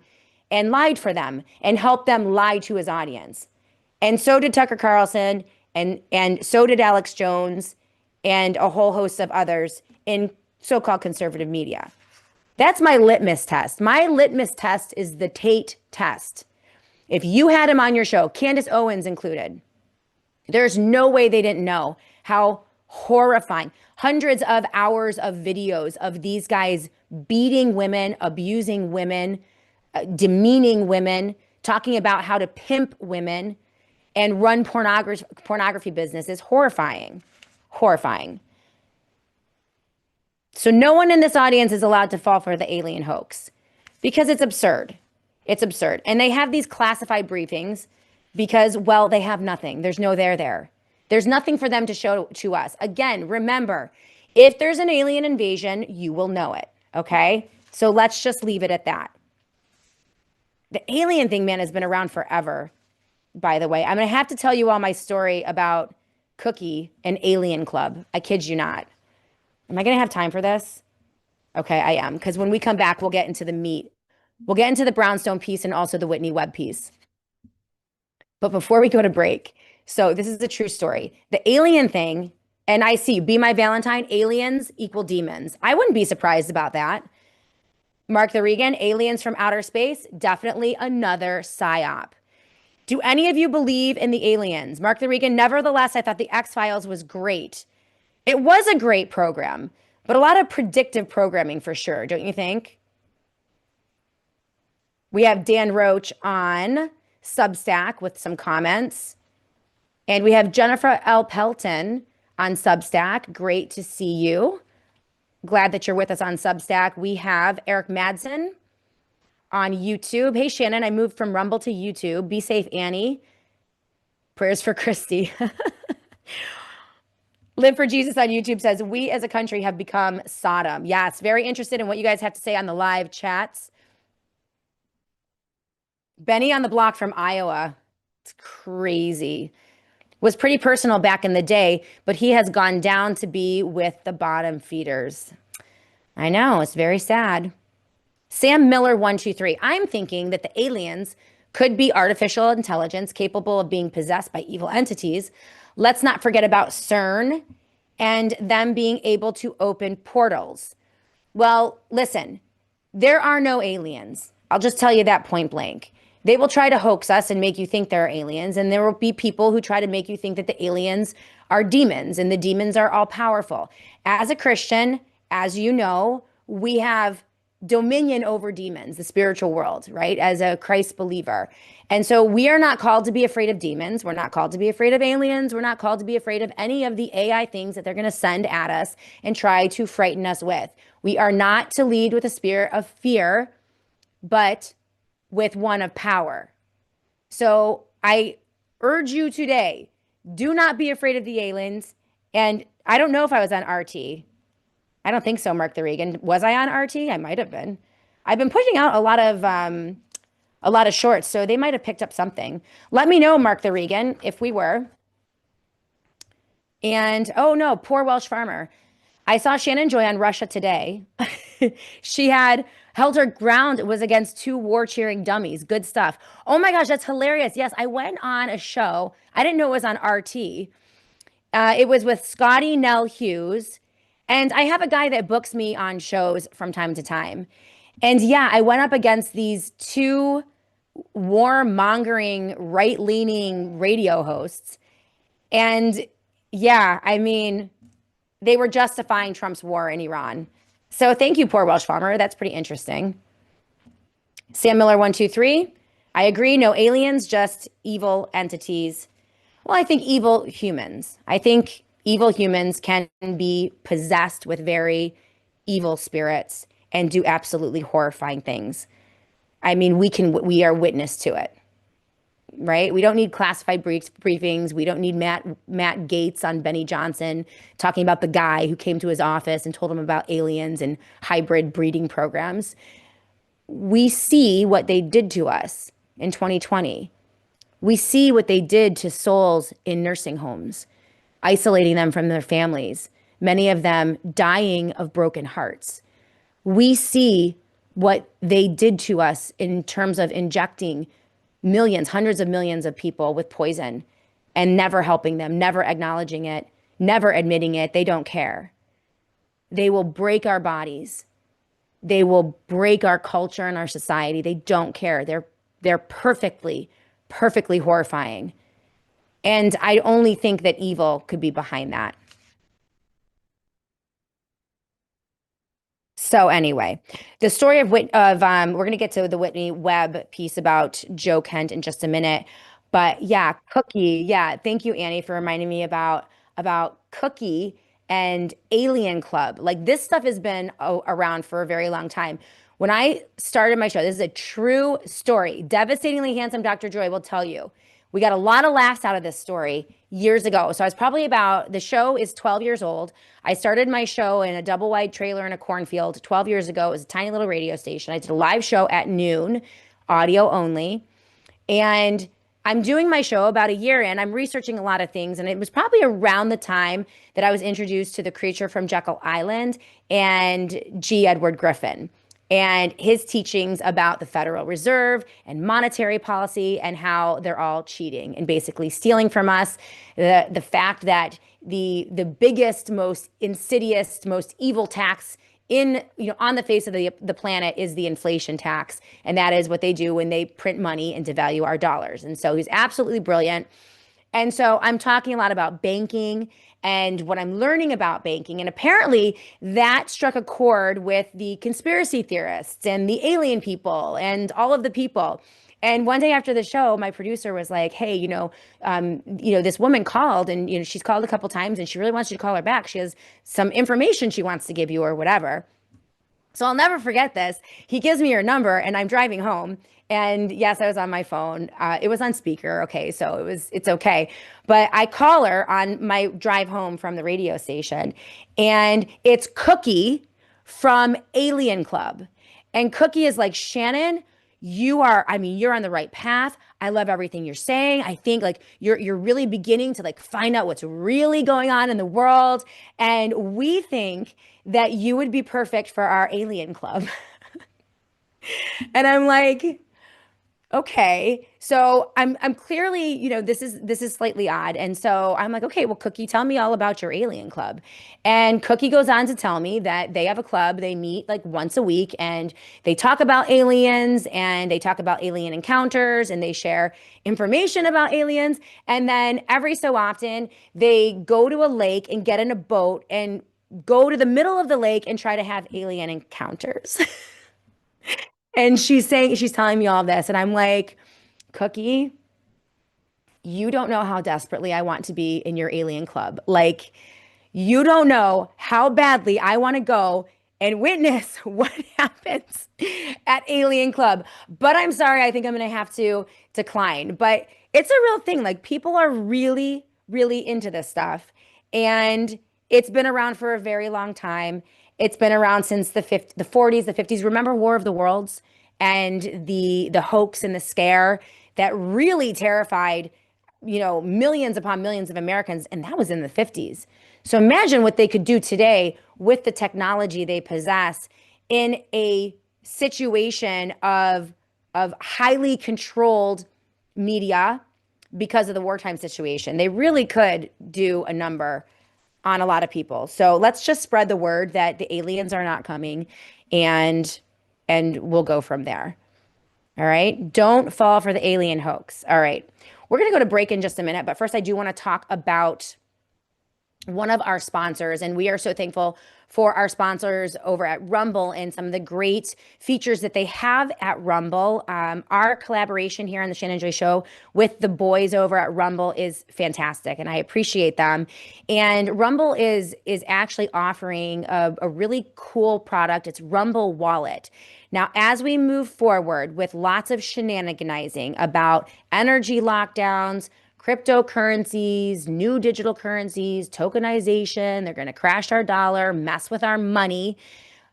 and lied for them and helped them lie to his audience. And so did Tucker Carlson, and so did Alex Jones, and a whole host of others in so-called conservative media. That's my litmus test. My litmus test is the Tate test. If you had him on your show, Candace Owens included, there's no way they didn't know how horrifying. Hundreds of hours of videos of these guys beating women, abusing women, demeaning women, talking about how to pimp women and run pornography business is horrifying. Horrifying. So no one in this audience is allowed to fall for the alien hoax because it's absurd. It's absurd. And they have these classified briefings because, well, they have nothing. There's no there. There's nothing for them to show to us. Again, remember, if there's an alien invasion, you will know it, okay? So let's just leave it at that. The alien thing, man, has been around forever, by the way. I'm going to have to tell you all my story about Cookie and Alien Club. I kid you not. Am I going to have time for this? Okay, I am. Because when we come back, we'll get into the meat. We'll get into the Brownstone piece and also the Whitney Webb piece. But before we go to break, so this is a true story. The alien thing, and I see, Be My Valentine, aliens equal demons. I wouldn't be surprised about that. Mark the Regan, aliens from outer space, definitely another psyop. Do any of you believe in the aliens? Mark the Regan, nevertheless, I thought the X-Files was great. It was a great program, but a lot of predictive programming for sure, don't you think? We have Dan Roach on Substack with some comments. And we have Jennifer L. Pelton on Substack. Great to see you. Glad that you're with us on Substack. We have Eric Madsen on YouTube. Hey, Shannon, I moved from Rumble to YouTube. Be safe, Annie. Prayers for Christy. Live for Jesus on YouTube says, we as a country have become Sodom. Yes, very interested in what you guys have to say on the live chats. Benny on the block from Iowa. It's crazy. Was pretty personal back in the day, but he has gone down to be with the bottom feeders. I know, it's very sad. Sam Miller 123. I'm thinking that the aliens could be artificial intelligence capable of being possessed by evil entities. Let's not forget about CERN and them being able to open portals. Well, listen, there are no aliens. I'll just tell you that point blank. They will try to hoax us and make you think there are aliens. And there will be people who try to make you think that the aliens are demons and the demons are all powerful. As a Christian, as you know, we have dominion over demons, the spiritual world, right? As a Christ believer. And so we are not called to be afraid of demons. We're not called to be afraid of aliens. We're not called to be afraid of any of the AI things that they're going to send at us and try to frighten us with. We are not to lead with a spirit of fear, but with one of power. So I urge you today, do not be afraid of the aliens. And I don't know if I was on RT. I don't think so, Mark the Regan. Was I on RT? I might have been. I've been pushing out a lot of shorts, so they might have picked up something. Let me know, Mark the Regan, if we were. And oh no, poor Welsh farmer. I saw Shannon Joy on Russia Today. She had held her ground. It was against two war cheering dummies. Good stuff. Oh my gosh, that's hilarious. Yes, I went on a show. I didn't know it was on RT. It was with Scotty Nell Hughes. And I have a guy that books me on shows from time to time. And yeah, I went up against these two warmongering, right-leaning radio hosts. And yeah, I mean, they were justifying Trump's war in Iran. So thank you, poor Welsh farmer. That's pretty interesting. Sam Miller 123. I agree. No aliens, just evil entities. Well, I think evil humans. I think evil humans can be possessed with very evil spirits and do absolutely horrifying things. I mean, we are witness to it, right? We don't need classified briefings. We don't need Matt Gaetz on Benny Johnson talking about the guy who came to his office and told him about aliens and hybrid breeding programs. We see what they did to us in 2020. We see what they did to souls in nursing homes, isolating them from their families, many of them dying of broken hearts. We see what they did to us in terms of injecting millions, hundreds of millions of people with poison and never helping them, never acknowledging it, never admitting it. They don't care. They will break our bodies. They will break our culture and our society. They don't care. They're perfectly horrifying. And I only think that evil could be behind that. So anyway, the story of we're going to get to the Whitney Webb piece about Joe Kent in just a minute. But yeah, Cookie. Yeah, thank you, Annie, for reminding me about Cookie and Alien Club. Like this stuff has been around for a very long time. When I started my show, this is a true story. Devastatingly Handsome Dr. Joy will tell you. We got a lot of laughs out of this story years ago. So I was probably the show is 12 years old. I started my show in a double wide trailer in a cornfield 12 years ago. It was a tiny little radio station. I did a live show at noon, audio only. And I'm doing my show about a year in. I'm researching a lot of things. And it was probably around the time that I was introduced to the creature from Jekyll Island and G. Edward Griffin and his teachings about the Federal Reserve and monetary policy and how they're all cheating and basically stealing from us. The fact that the biggest, most insidious, most evil tax on the face of the planet is the inflation tax. And that is what they do when they print money and devalue our dollars. And so he's absolutely brilliant. And so I'm talking a lot about banking and what I'm learning about banking. And apparently that struck a chord with the conspiracy theorists and the alien people and all of the people. And one day after the show, my producer was like, "Hey, this woman called, and she's called a couple times, and she really wants you to call her back. She has some information she wants to give you, or whatever." So I'll never forget this. He gives me her number, and I'm driving home. And yes, I was on my phone. It was on speaker. Okay, so it's okay. But I call her on my drive home from the radio station, and it's Cookie from Alien Club. And Cookie is like, Shannon, you're on the right path. I love everything you're saying. I think like you're really beginning to like find out what's really going on in the world. And we think that you would be perfect for our Alien Club. And I'm like, okay. So I'm clearly, this is slightly odd. And so I'm like, okay, well, Cookie, tell me all about your Alien Club. And Cookie goes on to tell me that they have a club. They meet like once a week, and they talk about aliens, and they talk about alien encounters, and they share information about aliens. And then every so often they go to a lake and get in a boat and go to the middle of the lake and try to have alien encounters. And she's telling me all this, and I'm like, Cookie, you don't know how desperately I want to be in your alien club. Like, you don't know how badly I want to go and witness what happens at Alien Club. But I'm sorry, I think I'm going to have to decline. But it's a real thing. Like, people are really, really into this stuff. And it's been around for a very long time. It's been around since the 40s, the 50s. Remember War of the Worlds and the hoax and the scare that really terrified, millions upon millions of Americans, and that was in the 50s. So imagine what they could do today with the technology they possess in a situation of highly controlled media because of the wartime situation. They really could do a number on a lot of people. So let's just spread the word that the aliens are not coming, and we'll go from there. All right. Don't fall for the alien hoax. All right. We're going to go to break in just a minute, but first I do want to talk about one of our sponsors, and we are so thankful for our sponsors over at Rumble and some of the great features that they have at Rumble. Our collaboration here on the Shannon Joy Show with the boys over at Rumble is fantastic, and I appreciate them. And Rumble is actually offering a really cool product. It's Rumble Wallet. Now, as we move forward with lots of shenaniganizing about energy lockdowns, cryptocurrencies, new digital currencies, tokenization, they're going to crash our dollar, mess with our money.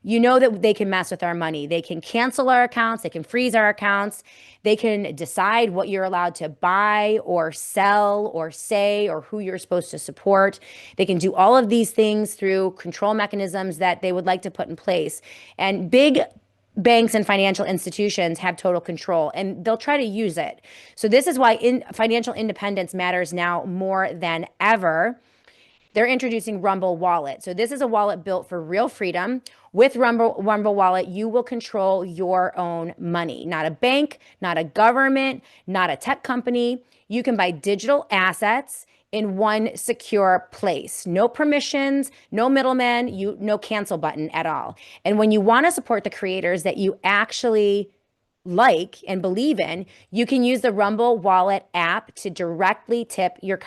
You know that they can mess with our money. They can cancel our accounts. They can freeze our accounts. They can decide what you're allowed to buy or sell or say or who you're supposed to support. They can do all of these things through control mechanisms that they would like to put in place. And big banks and financial institutions have total control, and they'll try to use it. So this is why financial independence matters now more than ever. They're introducing Rumble Wallet. So this is a wallet built for real freedom. With Rumble Wallet, you will control your own money. Not a bank, not a government, not a tech company. You can buy digital assets in one secure place. No permissions, no middlemen, no cancel button at all. And when you want to support the creators that you actually like and believe in, you can use the Rumble Wallet app to directly tip your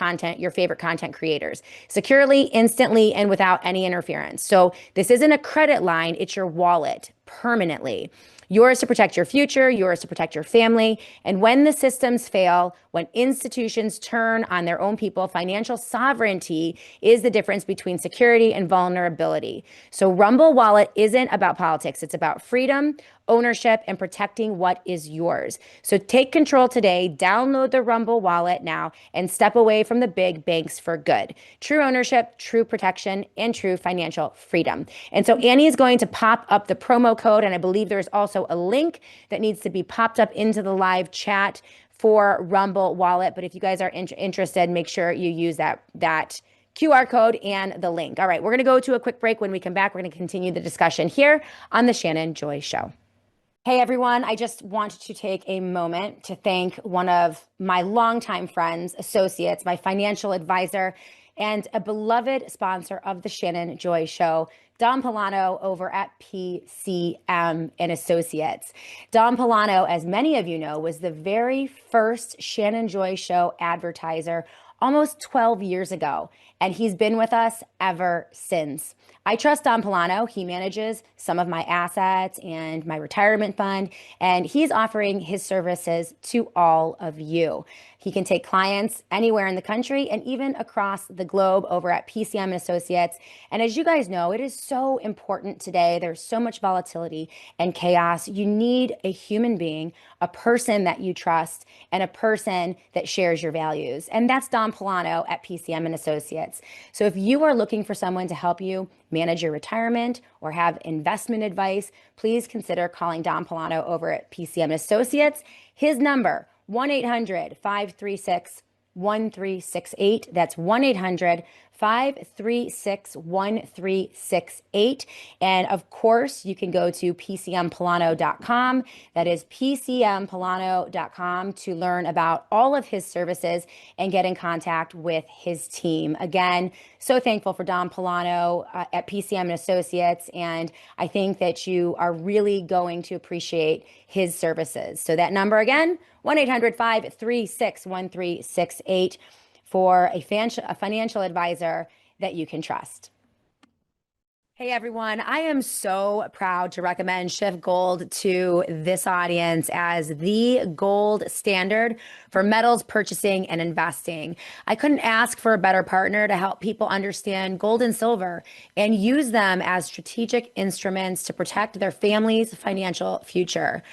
favorite content creators, securely, instantly, and without any interference. So this isn't a credit line, it's your wallet permanently. Yours to protect your future, yours to protect your family. And when the systems fail, when institutions turn on their own people, financial sovereignty is the difference between security and vulnerability. So Rumble Wallet isn't about politics. It's about freedom, ownership, and protecting what is yours. So take control today, download the Rumble Wallet now, and step away from the big banks for good. True ownership, true protection, and true financial freedom. And so Annie is going to pop up the promo code, and I believe there's also a link that needs to be popped up into the live chat for Rumble Wallet. But if you guys are interested, make sure you use that QR code and the link. All right, we're going to go to a quick break. When we come back, we're going to continue the discussion here on the Shannon Joy Show. Hey everyone, I just wanted to take a moment to thank one of my longtime friends, associates, my financial advisor, and a beloved sponsor of the Shannon Joy Show, Dom Polano over at PCM and Associates. Dom Polano, as many of you know, was the very first Shannon Joy Show advertiser almost 12 years ago, and he's been with us ever since. I trust Dom Polano. He manages some of my assets and my retirement fund, and he's offering his services to all of you. He can take clients anywhere in the country and even across the globe over at PCM and Associates. And as you guys know, it is so important today. There's so much volatility and chaos. You need a human being, a person that you trust, and a person that shares your values. And that's Dom Polano at PCM and Associates. So if you are looking for someone to help you manage your retirement or have investment advice, please consider calling Dom Polano over at PCM and Associates. His number, 1-800-536-1368. That's 1-800-536-1368. And of course, you can go to pcmpolano.com. That is pcmpolano.com to learn about all of his services and get in contact with his team. Again, so thankful for Dom Polano at PCM and Associates. And I think that you are really going to appreciate his services. So that number again, 1-800-536-1368 for a financial advisor that you can trust. Hey everyone, I am so proud to recommend Shift Gold to this audience as the gold standard for metals purchasing and investing. I couldn't ask for a better partner to help people understand gold and silver and use them as strategic instruments to protect their family's financial future.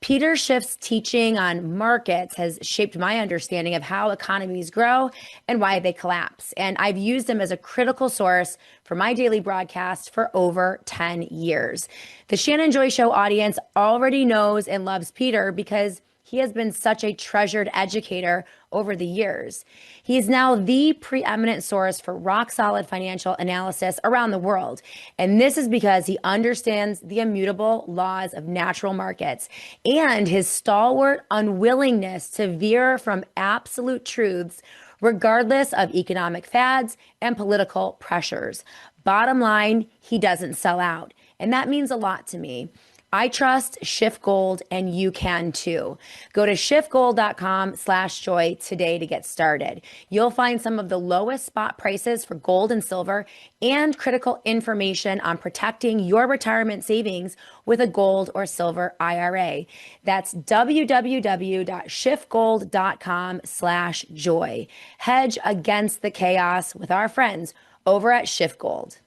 Peter Schiff's teaching on markets has shaped my understanding of how economies grow and why they collapse. And I've used them as a critical source for my daily broadcast for over 10 years. The Shannon Joy Show audience already knows and loves Peter because he has been such a treasured educator over the years. He is now the preeminent source for rock-solid financial analysis around the world. And this is because he understands the immutable laws of natural markets and his stalwart unwillingness to veer from absolute truths regardless of economic fads and political pressures. Bottom line, he doesn't sell out. And that means a lot to me. I trust Shift Gold, and you can too. Go to shiftgold.com/joy today to get started. You'll find some of the lowest spot prices for gold and silver and critical information on protecting your retirement savings with a gold or silver IRA. That's www.shiftgold.com/joy. Hedge against the chaos with our friends over at Shift Gold.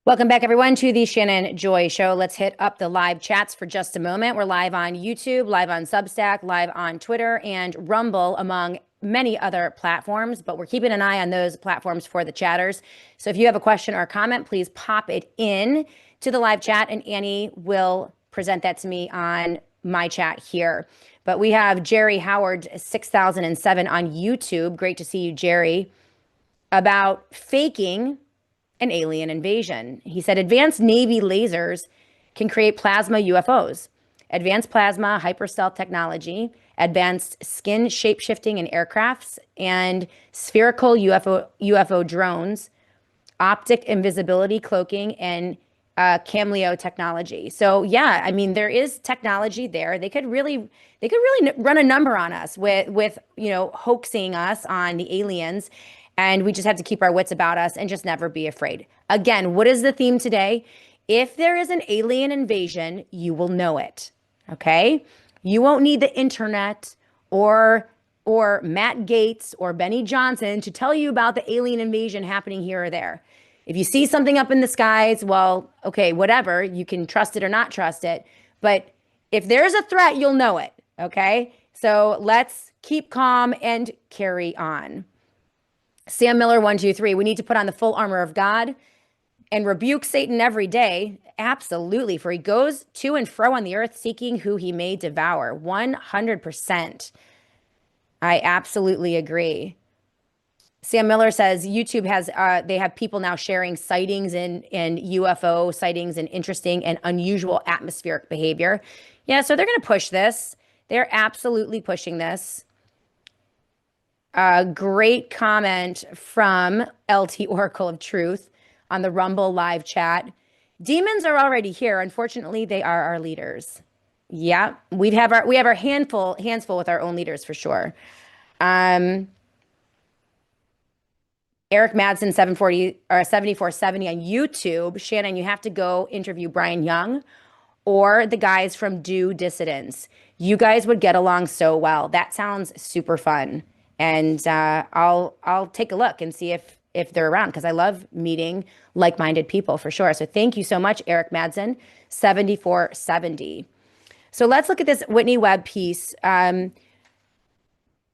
Welcome back, everyone, to the Shannon Joy Show. Let's hit up the live chats for just a moment. We're live on YouTube, live on Substack, live on Twitter, and Rumble, among many other platforms, but we're keeping an eye on those platforms for the chatters. So if you have a question or a comment, please pop it in to the live chat, and Annie will present that to me on my chat here. But we have Jerry Howard 6007 on YouTube. Great to see you, Jerry. About faking an alien invasion. He said advanced Navy lasers can create plasma UFOs, advanced plasma hyperstealth technology, advanced skin shape-shifting in aircrafts, and spherical UFO drones, optic invisibility cloaking, and cameo technology. So yeah, I mean, there is technology there. They could really run a number on us with hoaxing us on the aliens. And we just have to keep our wits about us and just never be afraid. Again, what is the theme today? If there is an alien invasion, you will know it, okay? You won't need the internet or Matt Gaetz or Benny Johnson to tell you about the alien invasion happening here or there. If you see something up in the skies, well, okay, whatever. You can trust it or not trust it. But if there's a threat, you'll know it, okay? So let's keep calm and carry on. Sam Miller 123, we need to put on the full armor of God and rebuke Satan every day. Absolutely, for he goes to and fro on the earth seeking who he may devour. 100%. I absolutely agree. Sam Miller says YouTube has, they have people now sharing sightings and UFO sightings and interesting and unusual atmospheric behavior. Yeah, so they're going to push this. They're absolutely pushing this. A great comment from LT Oracle of Truth on the Rumble live chat. Demons are already here. Unfortunately, they are our leaders. Yeah, we have our hands full with our own leaders for sure. Eric Madsen 740 or 7470 on YouTube. Shannon, you have to go interview Brian Young or the guys from Do Dissidents. You guys would get along so well. That sounds super fun, and I'll take a look and see if they're around because I love meeting like-minded people for sure. So thank you so much, Eric Madsen, 7470. So let's look at this Whitney Webb piece.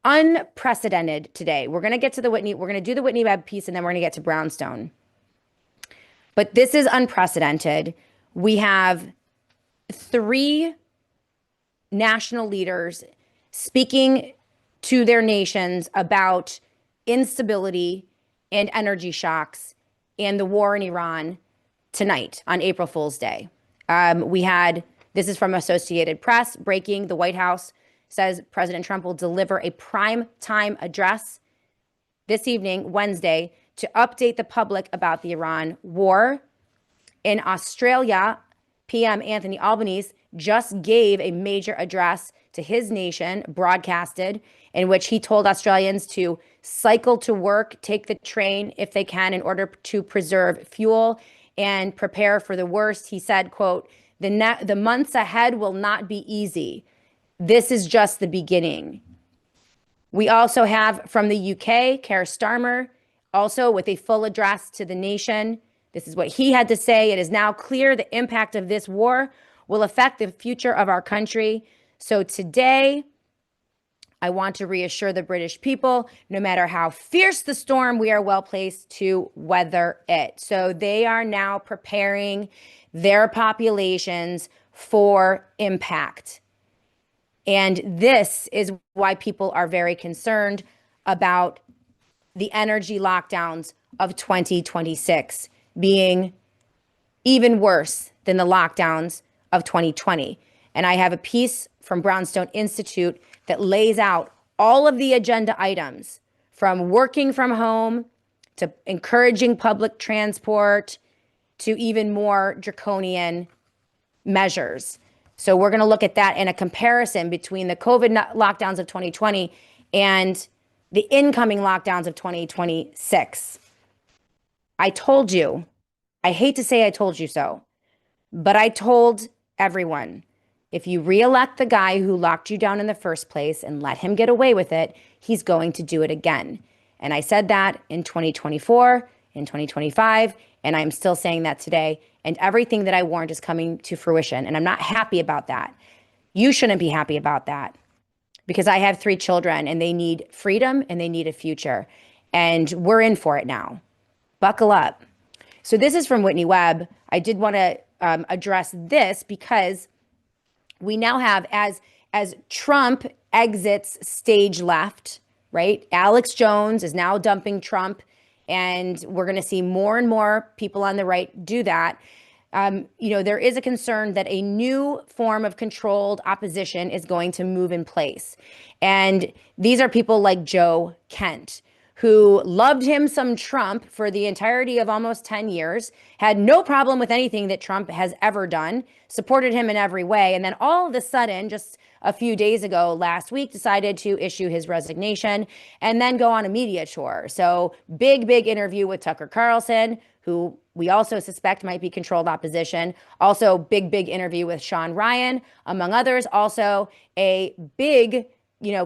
Unprecedented today. We're gonna get to the Whitney. We're gonna do the Whitney Webb piece, and then we're gonna get to Brownstone. But this is unprecedented. We have three national leaders speaking to their nations about instability and energy shocks and the war in Iran tonight on April Fool's Day. This is from Associated Press, breaking: the White House says President Trump will deliver a prime time address this evening, Wednesday, to update the public about the Iran war. In Australia, PM Anthony Albanese just gave a major address to his nation, broadcasted, in which he told Australians to cycle to work, take the train if they can in order to preserve fuel and prepare for the worst. He said, quote, the months ahead will not be easy. This is just the beginning. We also have from the UK, Keir Starmer, also with a full address to the nation. This is what he had to say. It is now clear the impact of this war will affect the future of our country. So today, I want to reassure the British people, no matter how fierce the storm, we are well placed to weather it. So they are now preparing their populations for impact. And this is why people are very concerned about the energy lockdowns of 2026 being even worse than the lockdowns of 2020. And I have a piece from Brownstone Institute that lays out all of the agenda items, from working from home to encouraging public transport to even more draconian measures. So we're going to look at that in a comparison between the COVID lockdowns of 2020 and the incoming lockdowns of 2026. I told you, I hate to say I told you so, but I told everyone, if you reelect the guy who locked you down in the first place and let him get away with it, he's going to do it again. And I said that in 2024, in 2025, and I'm still saying that today. And everything that I warned is coming to fruition. And I'm not happy about that. You shouldn't be happy about that, because I have 3 children and they need freedom and they need a future. And we're in for it now. Buckle up. So this is from Whitney Webb. I did want to address this because we now have, as Trump exits stage left, right? Alex Jones is now dumping Trump. And we're going to see more and more people on the right do that. There is a concern that a new form of controlled opposition is going to move in place. And these are people like Joe Kent, who loved him some Trump for the entirety of almost 10 years, had no problem with anything that Trump has ever done, supported him in every way. And then all of a sudden, just a few days ago, last week, decided to issue his resignation and then go on a media tour. So big interview with Tucker Carlson, who we also suspect might be controlled opposition. Also big interview with Sean Ryan, among others. Also a big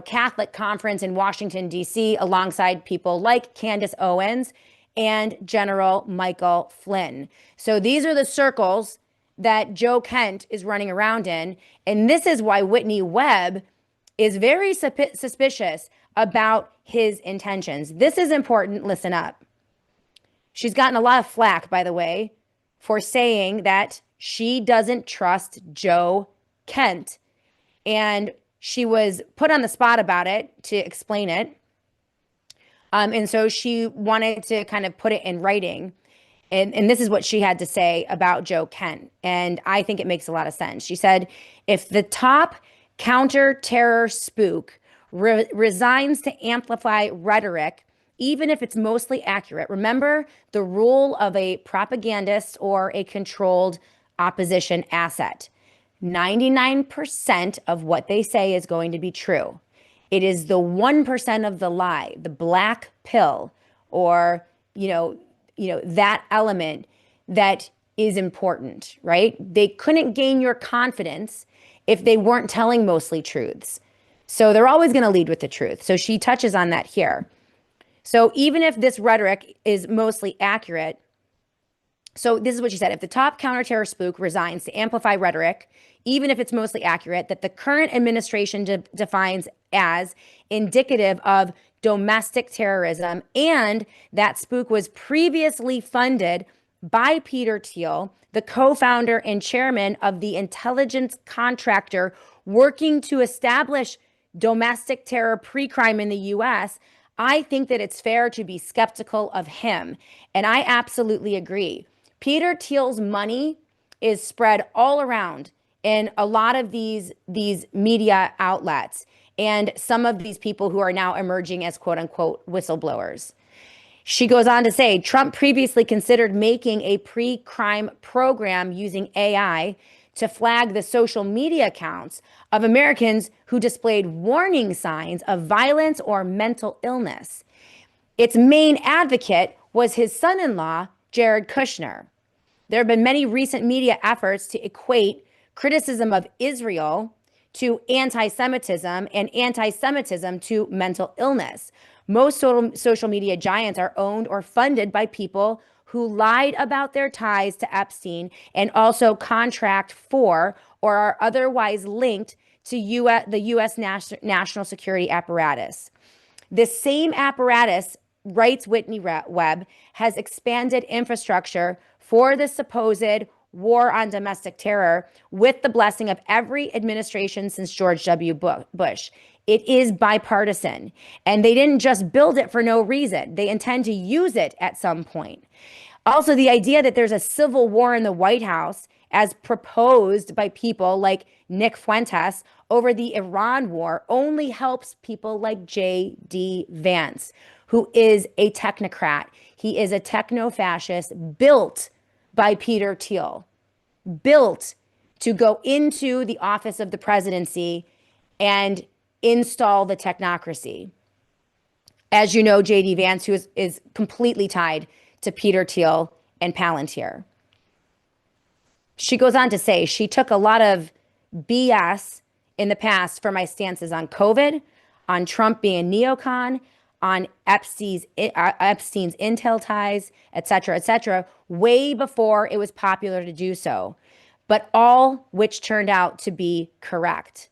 Catholic conference in Washington, D.C., alongside people like Candace Owens and General Michael Flynn. So these are the circles that Joe Kent is running around in. And this is why Whitney Webb is very suspicious about his intentions. This is important. Listen up. She's gotten a lot of flack, by the way, for saying that she doesn't trust Joe Kent. And she was put on the spot about it to explain it. And so she wanted to kind of put it in writing. And this is what she had to say about Joe Kent. And I think it makes a lot of sense. She said, if the top counter-terror spook resigns to amplify rhetoric, even if it's mostly accurate. Remember the rule of a propagandist or a controlled opposition asset. 99% of what they say is going to be true. It is the 1% of the lie, the black pill, or, that element that is important, right? They couldn't gain your confidence if they weren't telling mostly truths. So they're always going to lead with the truth. So she touches on that here. So even if this rhetoric is mostly accurate, so this is what she said. If the top counterterror spook resigns to amplify rhetoric, even if it's mostly accurate, that the current administration defines as indicative of domestic terrorism, and that spook was previously funded by Peter Thiel, the co-founder and chairman of the intelligence contractor working to establish domestic terror pre-crime in the US, I think that it's fair to be skeptical of him. And I absolutely agree. Peter Thiel's money is spread all around in a lot of these media outlets and some of these people who are now emerging as quote unquote whistleblowers. She goes on to say, Trump previously considered making a pre-crime program using AI to flag the social media accounts of Americans who displayed warning signs of violence or mental illness. Its main advocate was his son-in-law, Jared Kushner. There have been many recent media efforts to equate criticism of Israel to anti-Semitism and anti-Semitism to mental illness. Most social media giants are owned or funded by people who lied about their ties to Epstein and also contract for or are otherwise linked to the U.S. national security apparatus. This same apparatus, writes Whitney Webb, has expanded infrastructure for the supposed war on domestic terror with the blessing of every administration since George W. Bush. It is bipartisan, and they didn't just build it for no reason. They intend to use it at some point. Also, the idea that there's a civil war in the White House, as proposed by people like Nick Fuentes over the Iran war, only helps people like J.D. Vance, who is a technocrat. He is a techno-fascist built by Peter Thiel, built to go into the office of the presidency and install the technocracy. As you know, J.D. Vance, who is completely tied to Peter Thiel and Palantir. She goes on to say, she took a lot of BS in the past for my stances on COVID, on Trump being a neocon, on Epstein's intel ties, et cetera, way before it was popular to do so, but all which turned out to be correct.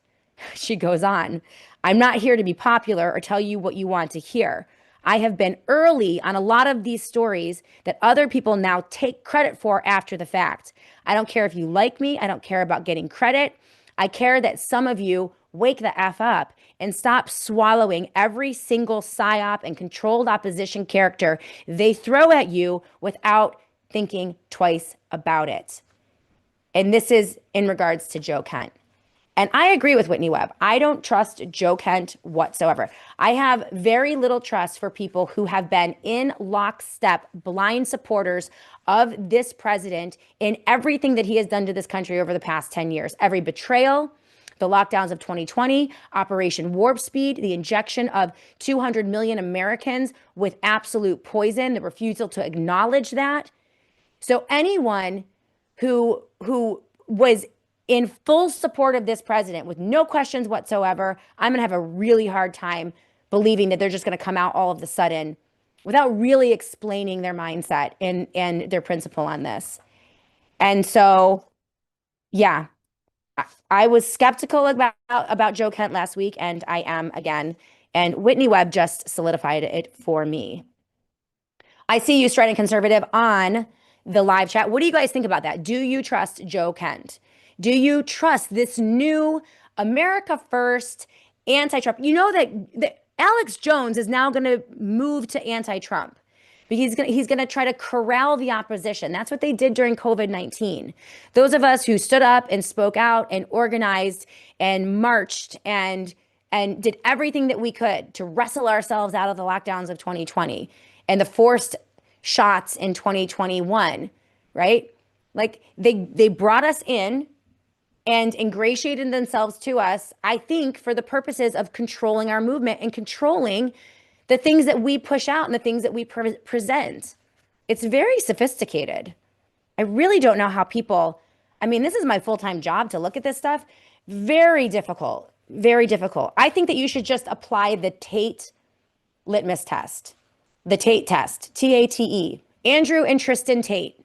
She goes on, I'm not here to be popular or tell you what you want to hear. I have been early on a lot of these stories that other people now take credit for after the fact. I don't care if you like me. I don't care about getting credit. I care that some of you wake the F up and stop swallowing every single psyop and controlled opposition character they throw at you without thinking twice about it. And this is in regards to Joe Kent. And I agree with Whitney Webb. I don't trust Joe Kent whatsoever. I have very little trust for people who have been in lockstep, blind supporters of this president in everything that he has done to this country over the past 10 years. Every betrayal, the lockdowns of 2020, Operation Warp Speed, the injection of 200 million Americans with absolute poison, the refusal to acknowledge that. So anyone who was in full support of this president with no questions whatsoever, I'm going to have a really hard time believing that they're just going to come out all of a sudden without really explaining their mindset and their principle on this. And so, yeah, I was skeptical about Joe Kent last week, and I am again. And Whitney Webb just solidified it for me. I see you striding conservative on the live chat. What do you guys think about that? Do you trust Joe Kent? Do you trust this new America First anti-Trump? You know that Alex Jones is now going to move to anti-Trump because he's going to try to corral the opposition. That's what they did during COVID-19. Those of us who stood up and spoke out and organized and marched and and did everything that we could to wrestle ourselves out of the lockdowns of 2020 and the forced shots in 2021, right? Like they brought us in and ingratiated themselves to us, I think, for the purposes of controlling our movement and controlling the things that we push out and the things that we present. It's very sophisticated. I really don't know how people, I mean, this is my full-time job to look at this stuff. Very difficult, very difficult. I think that you should just apply the Tate litmus test, the Tate test, T-A-T-E, Andrew and Tristan Tate.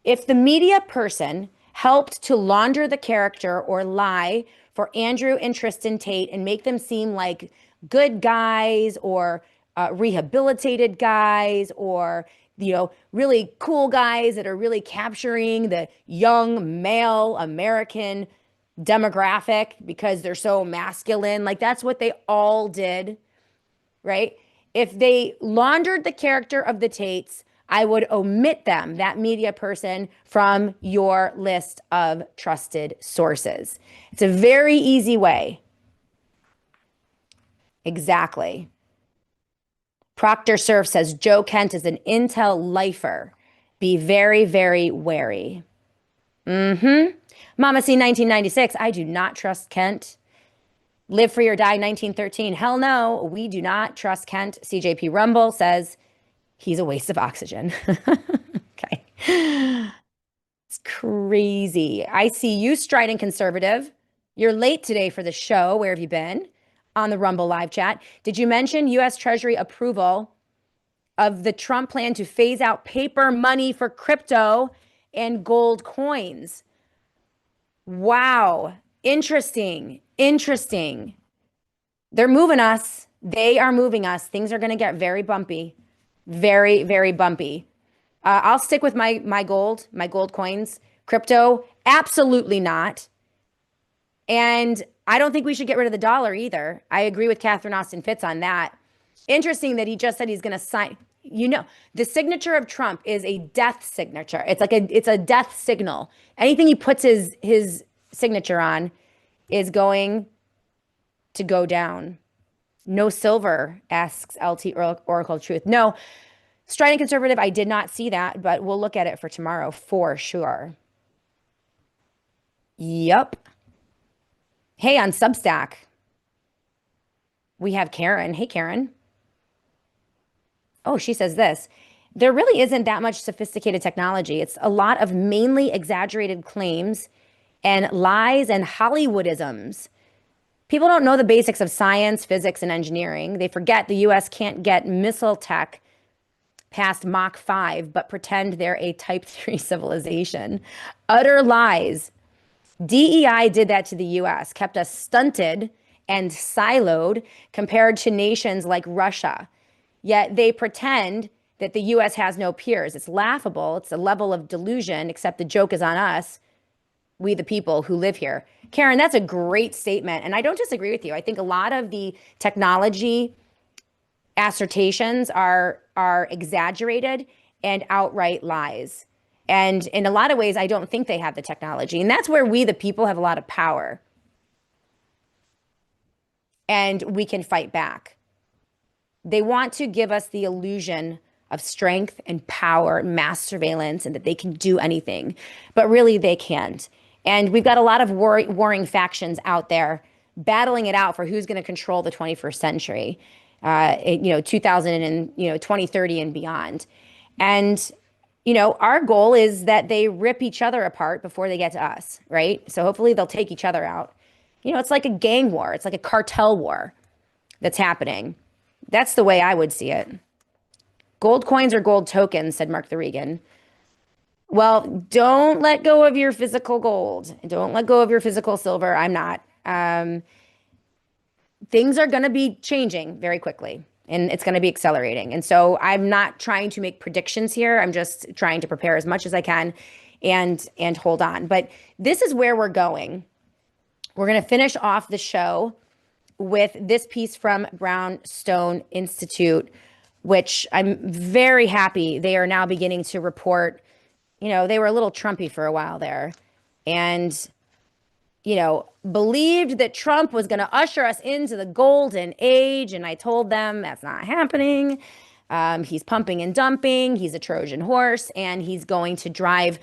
If the media person helped to launder the character or lie for Andrew and Tristan Tate and make them seem like good guys or rehabilitated guys or, you know, really cool guys that are really capturing the young male American demographic because they're so masculine. Like that's what they all did, right? If they laundered the character of the Tates, I would omit them, that media person, from your list of trusted sources. It's a very easy way. Exactly. Proctor Surf says Joe Kent is an intel lifer. Be very, very wary. Mama C 1996. I do not trust Kent. Live Free or Die 1913. Hell no, we do not trust Kent. CJP Rumble says he's a waste of oxygen. Okay. It's crazy. I see you, strident conservative. You're late today for the show. Where have you been? On the Rumble live chat. Did you mention U.S. Treasury approval of the Trump plan to phase out paper money for crypto and gold coins? Wow. Interesting. Interesting. They're moving us. They are moving us. Things are going to get very bumpy. Very, very bumpy. I'll stick with my gold coins. Crypto, absolutely not. And I don't think we should get rid of the dollar either. I agree with Catherine Austin Fitts on that. Interesting that he just said he's going to sign. You know, the signature of Trump is a death signature. It's a death signal. Anything he puts his signature on is going to go down. No silver, asks LT Oracle Truth. No, strident conservative, I did not see that, but we'll look at it for tomorrow for sure. Yup. Hey, on Substack, we have Karen. Hey, Karen. Oh, she says this. There really isn't that much sophisticated technology. It's a lot of mainly exaggerated claims and lies and Hollywoodisms. People don't know the basics of science, physics, and engineering. They forget the U.S. can't get missile tech past Mach 5, but pretend they're a Type 3 civilization. Utter lies. DEI did that to the U.S., kept us stunted and siloed compared to nations like Russia. Yet they pretend that the U.S. has no peers. It's laughable. It's a level of delusion, except the joke is on us, we the people who live here. Karen, that's a great statement. And I don't disagree with you. I think a lot of the technology assertions are exaggerated and outright lies. And in a lot of ways, I don't think they have the technology. And that's where we, the people, have a lot of power. And we can fight back. They want to give us the illusion of strength and power, mass surveillance, and that they can do anything. But really, they can't. And we've got a lot of warring factions out there battling it out for who's going to control the 21st century, 2000 and 2030 and beyond. And our goal is that they rip each other apart before they get to us, right? So hopefully they'll take each other out. It's like a gang war. It's like a cartel war that's happening. That's the way I would see it. Gold coins or gold tokens, said Mark the Regan. Well, don't let go of your physical gold. Don't let go of your physical silver. I'm not. Things are going to be changing very quickly, and it's going to be accelerating. And so I'm not trying to make predictions here. I'm just trying to prepare as much as I can and hold on. But this is where we're going. We're going to finish off the show with this piece from Brownstone Institute, which I'm very happy they are now beginning to report. They were a little Trumpy for a while there. And, believed that Trump was going to usher us into the golden age. And I told them that's not happening. He's pumping and dumping. He's a Trojan horse, and he's going to drive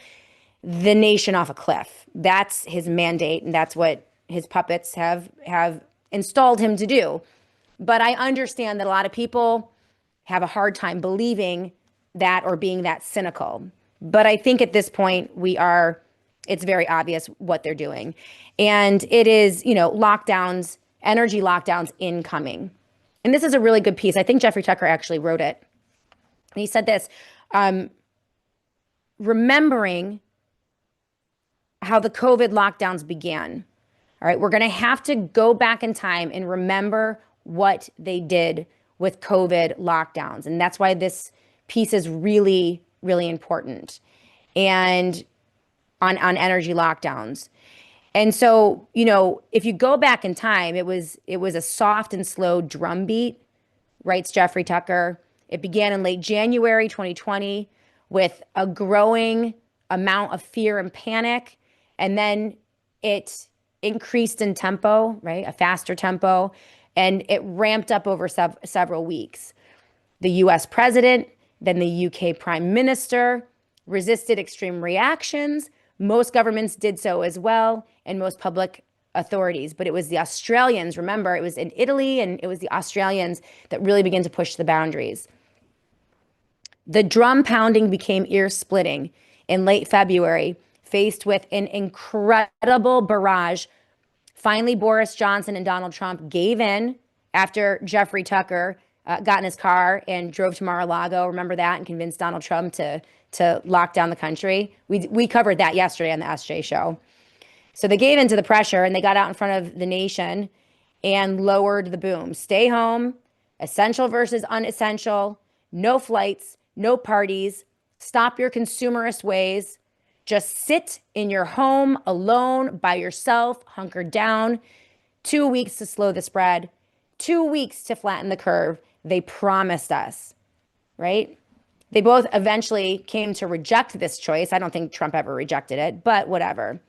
the nation off a cliff. That's his mandate, and that's what his puppets have installed him to do. But I understand that a lot of people have a hard time believing that or being that cynical. But I think at this point it's very obvious what they're doing. And it is, lockdowns, energy lockdowns incoming. And this is a really good piece. I think Jeffrey Tucker actually wrote it. And he said this, remembering how the COVID lockdowns began. All right, we're going to have to go back in time and remember what they did with COVID lockdowns. And that's why this piece is really, really important. And on energy lockdowns. And so, if you go back in time, it was a soft and slow drumbeat, writes Jeffrey Tucker. It began in late January 2020 with a growing amount of fear and panic. And then it increased in tempo, right? A faster tempo. And it ramped up over several weeks. The US president, then the UK prime minister resisted extreme reactions. Most governments did so as well, and most public authorities. But it was the Australians, remember, it was in Italy, and it was the Australians that really began to push the boundaries. The drum pounding became ear splitting in late February, faced with an incredible barrage. Finally, Boris Johnson and Donald Trump gave in after Jeffrey Tucker got in his car and drove to Mar-a-Lago. Remember that? And convinced Donald Trump to lock down the country. We covered that yesterday on the SJ show. So they gave into the pressure and they got out in front of the nation and lowered the boom. Stay home, essential versus unessential, no flights, no parties, stop your consumerist ways. Just sit in your home alone by yourself, hunker down. 2 weeks to slow the spread, 2 weeks to flatten the curve. They promised us, right? They both eventually came to reject this choice. I don't think Trump ever rejected it, but whatever.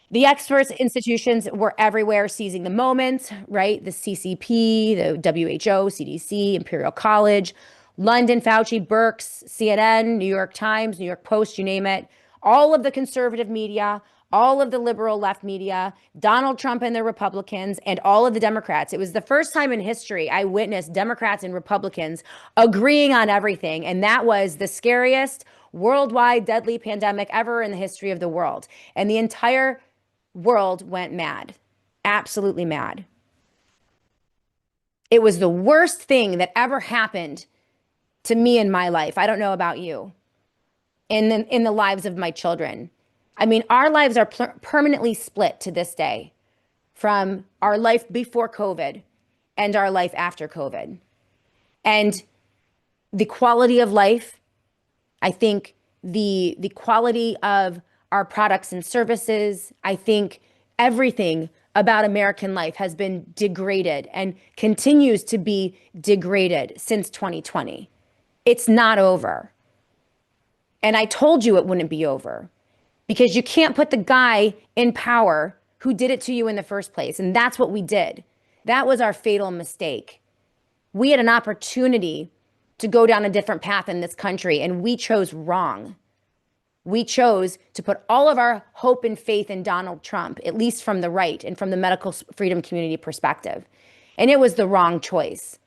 The experts, institutions were everywhere seizing the moment, right? The CCP, the WHO, CDC, Imperial College, London, Fauci, Birx, CNN, New York Times, New York Post, you name it. All of the conservative media, all of the liberal left media, Donald Trump and the Republicans, and all of the Democrats. It was the first time in history I witnessed Democrats and Republicans agreeing on everything. And that was the scariest worldwide deadly pandemic ever in the history of the world. And the entire world went mad, absolutely mad. It was the worst thing that ever happened to me in my life. I don't know about you, in the lives of my children. I mean, our lives are permanently split to this day from our life before COVID and our life after COVID. And the quality of life, I think the quality of our products and services, I think everything about American life has been degraded and continues to be degraded since 2020. It's not over. And I told you it wouldn't be over, because you can't put the guy in power who did it to you in the first place. And that's what we did. That was our fatal mistake. We had an opportunity to go down a different path in this country, and we chose wrong. We chose to put all of our hope and faith in Donald Trump, at least from the right and from the medical freedom community perspective. And it was the wrong choice.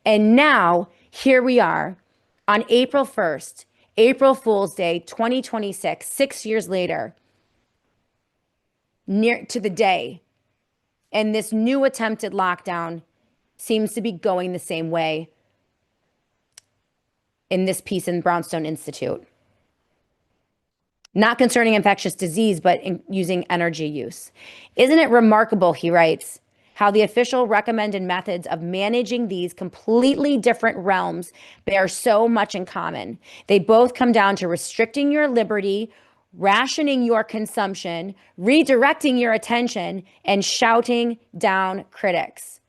And now here we are on April 1st, April Fool's Day, 2026, 6 years later, near to the day. And this new attempted lockdown seems to be going the same way in this piece in Brownstone Institute. Not concerning infectious disease, but using energy use. Isn't it remarkable, he writes, how the official recommended methods of managing these completely different realms bear so much in common? They both come down to restricting your liberty, rationing your consumption, redirecting your attention, and shouting down critics.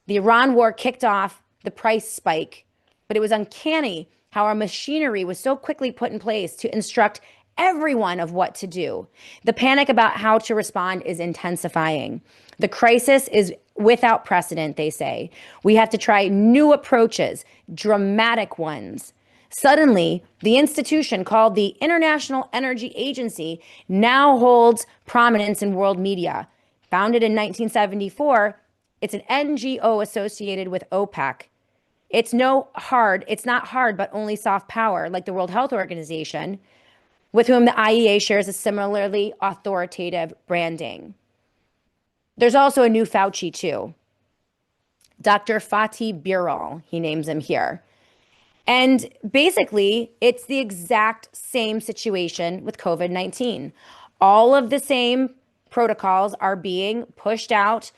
The Iran war kicked off the price spike, but it was uncanny how our machinery was so quickly put in place to instruct everyone of what to do. The panic about how to respond is intensifying. The crisis is without precedent, they say. We have to try new approaches, dramatic ones. Suddenly, the institution called the International Energy Agency now holds prominence in world media. Founded in 1974, it's an NGO associated with OPEC. It's not hard, but only soft power, like the World Health Organization, with whom the IEA shares a similarly authoritative branding. There's also a new Fauci, too. Dr. Fatih Birol, he names him here. And basically, it's the exact same situation with COVID-19. All of the same protocols are being pushed out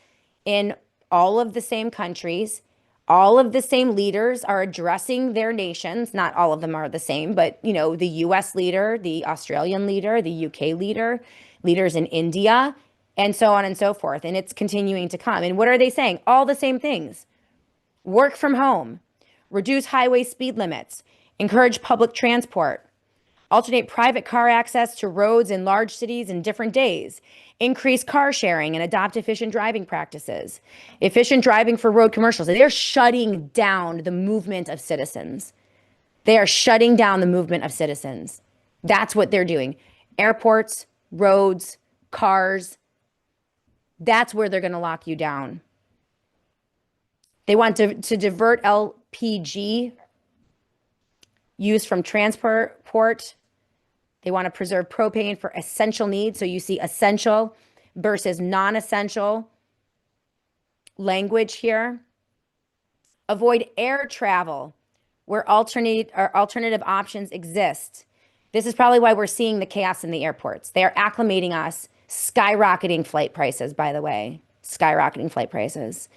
in all of the same countries. All of the same leaders are addressing their nations. Not all of them are the same, but the US leader, the Australian leader, the UK leader, leaders in India, and so on and so forth. And it's continuing to come. And what are they saying? All the same things. Work from home, reduce highway speed limits, encourage public transport, alternate private car access to roads in large cities in different days, increase car sharing and adopt efficient driving practices, efficient driving for road commercials. They're shutting down the movement of citizens. They are shutting down the movement of citizens. That's what they're doing. Airports, roads, cars. That's where they're going to lock you down. They want to divert LPG use from transport. They want to preserve propane for essential needs. So you see essential versus non-essential language here. Avoid air travel where alternative options exist. This is probably why we're seeing the chaos in the airports. They are acclimating us, skyrocketing flight prices, by the way, skyrocketing flight prices,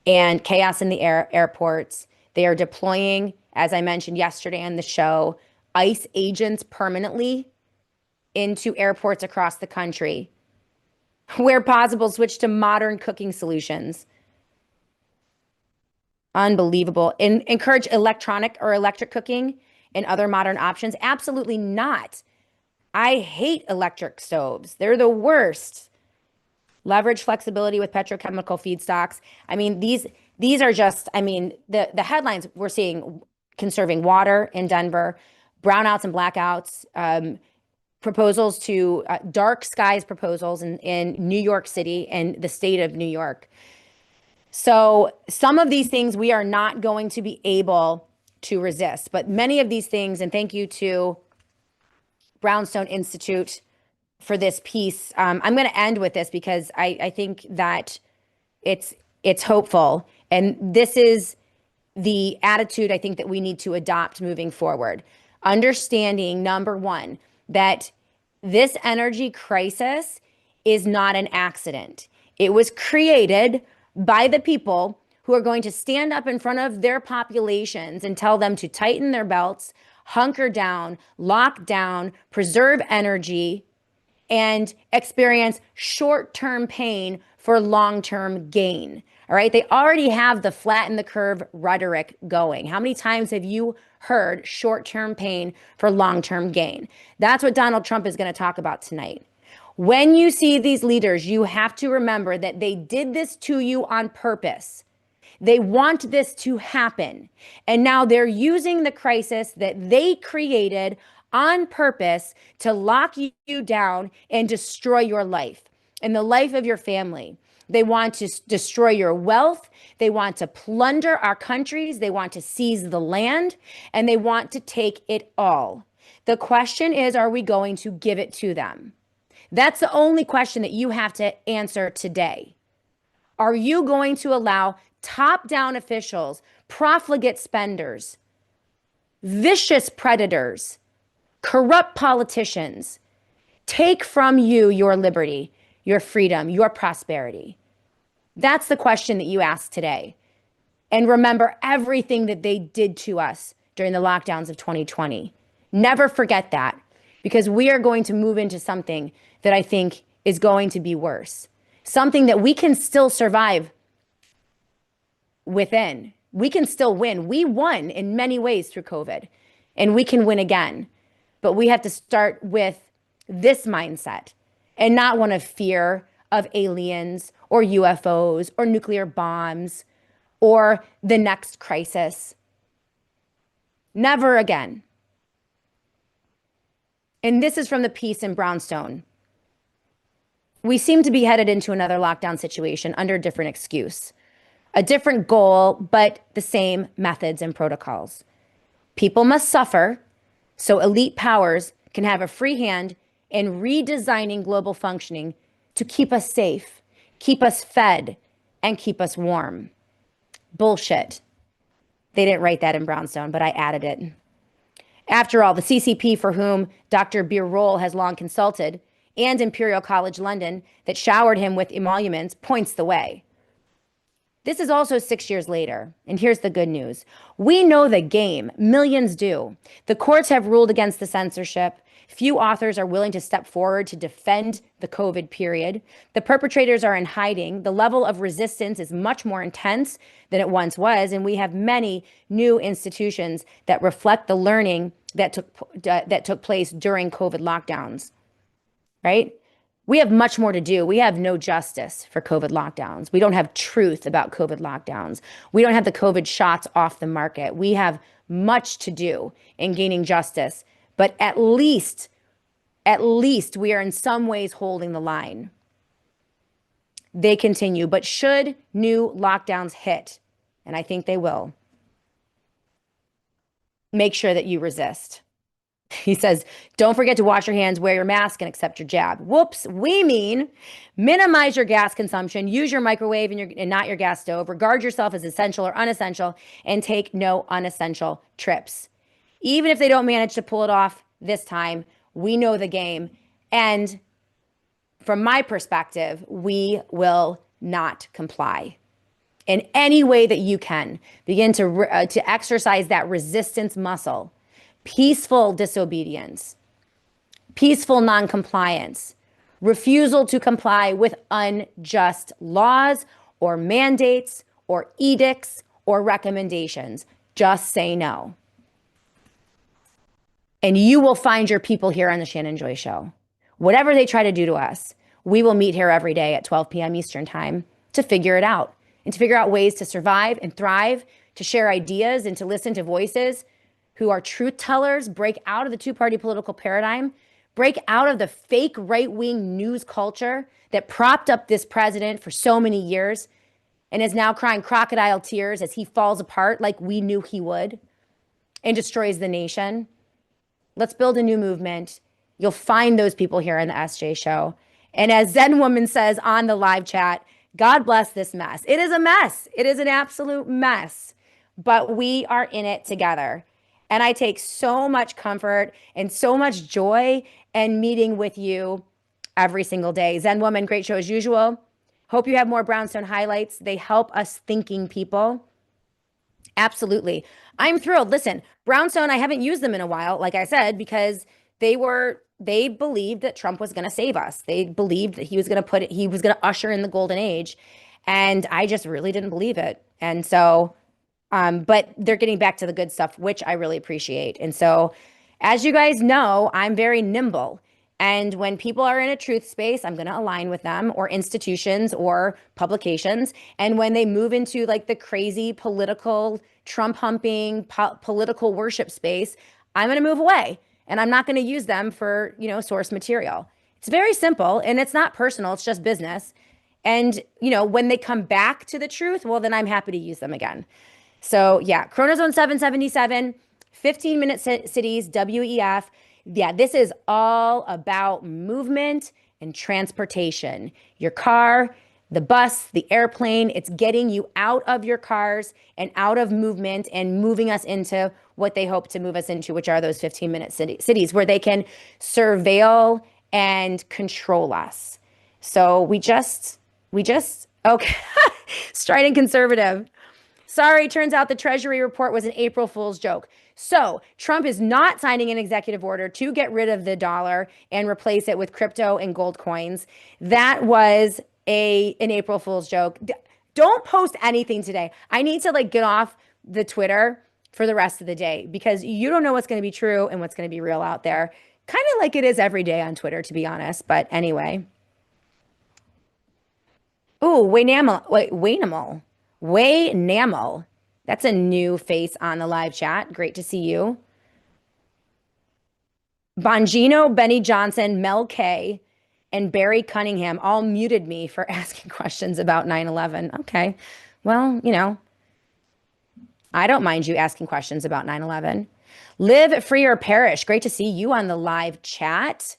and chaos in the airports. They are deploying, as I mentioned yesterday on the show, ICE agents permanently into airports across the country. Where possible, switch to modern cooking solutions. Unbelievable. Encourage electronic or electric cooking and other modern options? Absolutely not. I hate electric stoves. They're the worst. Leverage flexibility with petrochemical feedstocks. I mean, these are just, the headlines we're seeing: conserving water in Denver, brownouts and blackouts, proposals to dark skies proposals in New York City and the state of New York. So some of these things we are not going to be able to resist, but many of these things, and thank you to Brownstone Institute for this piece. I'm going to end with this because I think that it's hopeful. And this is the attitude I think that we need to adopt moving forward. Understanding, number one, that this energy crisis is not an accident. It was created by the people who are going to stand up in front of their populations and tell them to tighten their belts, hunker down, lock down, preserve energy, and experience short-term pain for long-term gain. All right. They already have the flatten the curve rhetoric going. How many times have you heard short-term pain for long-term gain? That's what Donald Trump is going to talk about tonight. When you see these leaders, you have to remember that they did this to you on purpose. They want this to happen. And now they're using the crisis that they created on purpose to lock you down and destroy your life and the life of your family. They want to destroy your wealth. They want to plunder our countries. They want to seize the land, and they want to take it all. The question is, are we going to give it to them? That's the only question that you have to answer today. Are you going to allow top-down officials, profligate spenders, vicious predators, corrupt politicians take from you your liberty, your freedom, your prosperity? That's the question that you ask today. And remember everything that they did to us during the lockdowns of 2020. Never forget that, because we are going to move into something that I think is going to be worse. Something that we can still survive within. We can still win. We won in many ways through COVID, and we can win again. But we have to start with this mindset and not one of fear of aliens or UFOs or nuclear bombs or the next crisis. Never again. And this is from the piece in Brownstone. We seem to be headed into another lockdown situation under a different excuse, a different goal, but the same methods and protocols. People must suffer so elite powers can have a free hand in redesigning global functioning to keep us safe, keep us fed, and keep us warm. Bullshit. They didn't write that in Brownstone, but I added it. After all, the CCP, for whom Dr. Birol has long consulted, and Imperial College London, that showered him with emoluments, points the way. This is also 6 years later, and here's the good news. We know the game. Millions do. The courts have ruled against the censorship. Few authors are willing to step forward to defend the COVID period. The perpetrators are in hiding. The level of resistance is much more intense than it once was, and we have many new institutions that reflect the learning that took place during COVID lockdowns, right? We have much more to do. We have no justice for COVID lockdowns. We don't have truth about COVID lockdowns. We don't have the COVID shots off the market. We have much to do in gaining justice, but at least we are in some ways holding the line. They continue, but should new lockdowns hit, and I think they will, make sure that you resist. He says, don't forget to wash your hands, wear your mask, and accept your jab. Whoops, we mean minimize your gas consumption, use your microwave and not your gas stove, regard yourself as essential or unessential, and take no unessential trips. Even if they don't manage to pull it off this time, we know the game. And from my perspective, we will not comply. In any way that you can, begin to exercise that resistance muscle. Peaceful disobedience, peaceful noncompliance, refusal to comply with unjust laws or mandates or edicts or recommendations. Just say no. And you will find your people here on the Shannon Joy Show. Whatever they try to do to us, we will meet here every day at 12 p.m. Eastern Time to figure it out and to figure out ways to survive and thrive, to share ideas and to listen to voices who are truth tellers, break out of the two-party political paradigm, break out of the fake right-wing news culture that propped up this president for so many years and is now crying crocodile tears as he falls apart like we knew he would and destroys the nation. Let's build a new movement. You'll find those people here on the SJ Show. And as Zen Woman says on the live chat, God bless this mess. It is a mess. It is an absolute mess. But we are in it together. And I take so much comfort and so much joy in meeting with you every single day. Zen Woman, great show as usual. Hope you have more Brownstone highlights. They help us thinking people. Absolutely. I'm thrilled. Listen, Brownstone, I haven't used them in a while, like I said, because they believed that Trump was going to save us. They believed that he was going to usher in the golden age. And I just really didn't believe it. And so but they're getting back to the good stuff, which I really appreciate. And so, as you guys know, I'm very nimble. And when people are in a truth space, I'm going to align with them or institutions or publications. And when they move into like the crazy political Trump humping political worship space, I'm going to move away and I'm not going to use them for, source material. It's very simple and it's not personal. It's just business. And, when they come back to the truth, well, then I'm happy to use them again. So yeah, Chronozone 777, 15-minute cities, WEF. Yeah, this is all about movement and transportation. Your car, the bus, the airplane, it's getting you out of your cars and out of movement and moving us into what they hope to move us into, which are those 15-minute cities where they can surveil and control us. So we just, okay, strident conservative. Sorry, turns out the Treasury report was an April Fool's joke. So Trump is not signing an executive order to get rid of the dollar and replace it with crypto and gold coins. That was an April Fool's joke. Don't post anything today. I need to get off the Twitter for the rest of the day because you don't know what's going to be true and what's going to be real out there. Kind of like it is every day on Twitter, to be honest. But anyway. Ooh, Waynamal. That's a new face on the live chat. Great to see you. Bongino, Benny Johnson, Mel K, and Barry Cunningham all muted me for asking questions about 9/11. Okay. Well, I don't mind you asking questions about 9/11. Live Free or Perish. Great to see you on the live chat.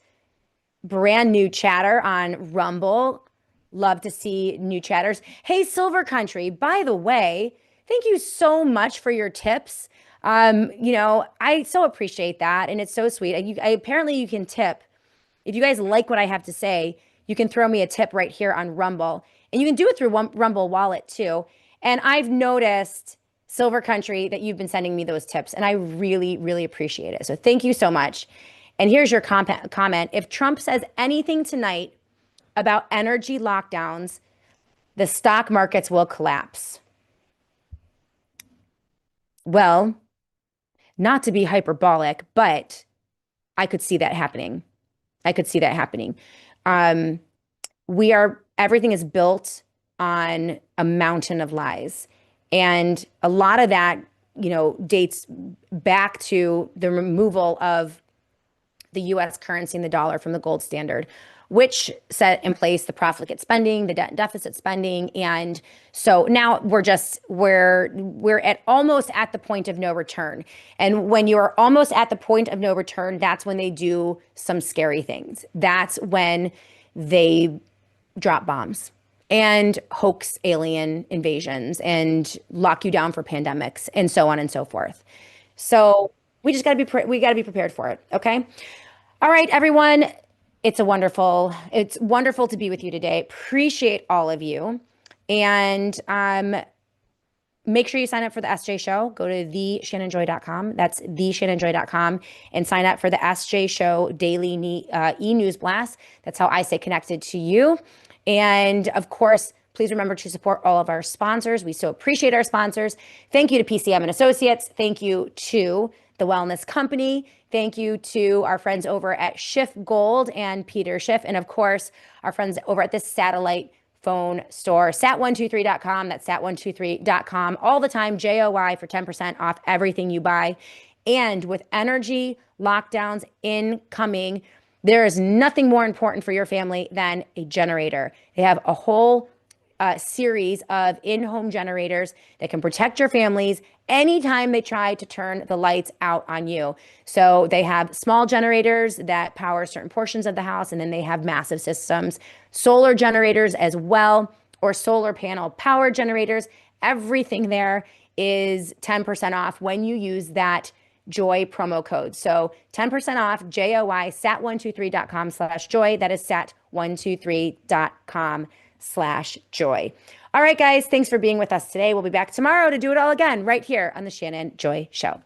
Brand new chatter on Rumble. Love to see new chatters. Hey, Silver Country, by the way, thank you so much for your tips. I so appreciate that, and it's so sweet. Apparently you can tip. If you guys like what I have to say, you can throw me a tip right here on Rumble, and you can do it through Rumble Wallet too. And I've noticed, Silver Country, that you've been sending me those tips, and I really, really appreciate it. So thank you so much. And here's your comment. If Trump says anything tonight about energy lockdowns, the stock markets will collapse. Well, not to be hyperbolic, but I could see that happening. I could see that happening. Everything is built on a mountain of lies. And a lot of that, dates back to the removal of the US currency and the dollar from the gold standard, which set in place the profligate spending, the debt and deficit spending. And so now we're almost at the point of no return. And when you're almost at the point of no return, that's when they do some scary things. That's when they drop bombs and hoax alien invasions and lock you down for pandemics and so on and so forth. So we just got to be prepared for it. Okay. All right, everyone. It's wonderful to be with you today. Appreciate all of you. And make sure you sign up for the SJ Show. Go to theshannonjoy.com. That's theshannonjoy.com and sign up for the SJ Show daily e-news blast. That's how I stay connected to you. And of course, please remember to support all of our sponsors. We so appreciate our sponsors. Thank you to PCM and Associates. Thank you to The Wellness Company. Thank you to our friends over at Schiff Gold and Peter Schiff. And of course, our friends over at the Satellite Phone Store, sat123.com. That's sat123.com. All the time, JOY for 10% off everything you buy. And with energy lockdowns incoming, there is nothing more important for your family than a generator. They have a whole series of in-home generators that can protect your families anytime they try to turn the lights out on you. So they have small generators that power certain portions of the house, and then they have massive systems, solar generators as well, or solar panel power generators. Everything there is 10% off when you use that JOY promo code. So 10% off, JOY, sat123.com/joy. That is sat123.com/joy. All right, guys, thanks for being with us today. We'll be back tomorrow to do it all again right here on the Shannon Joy Show.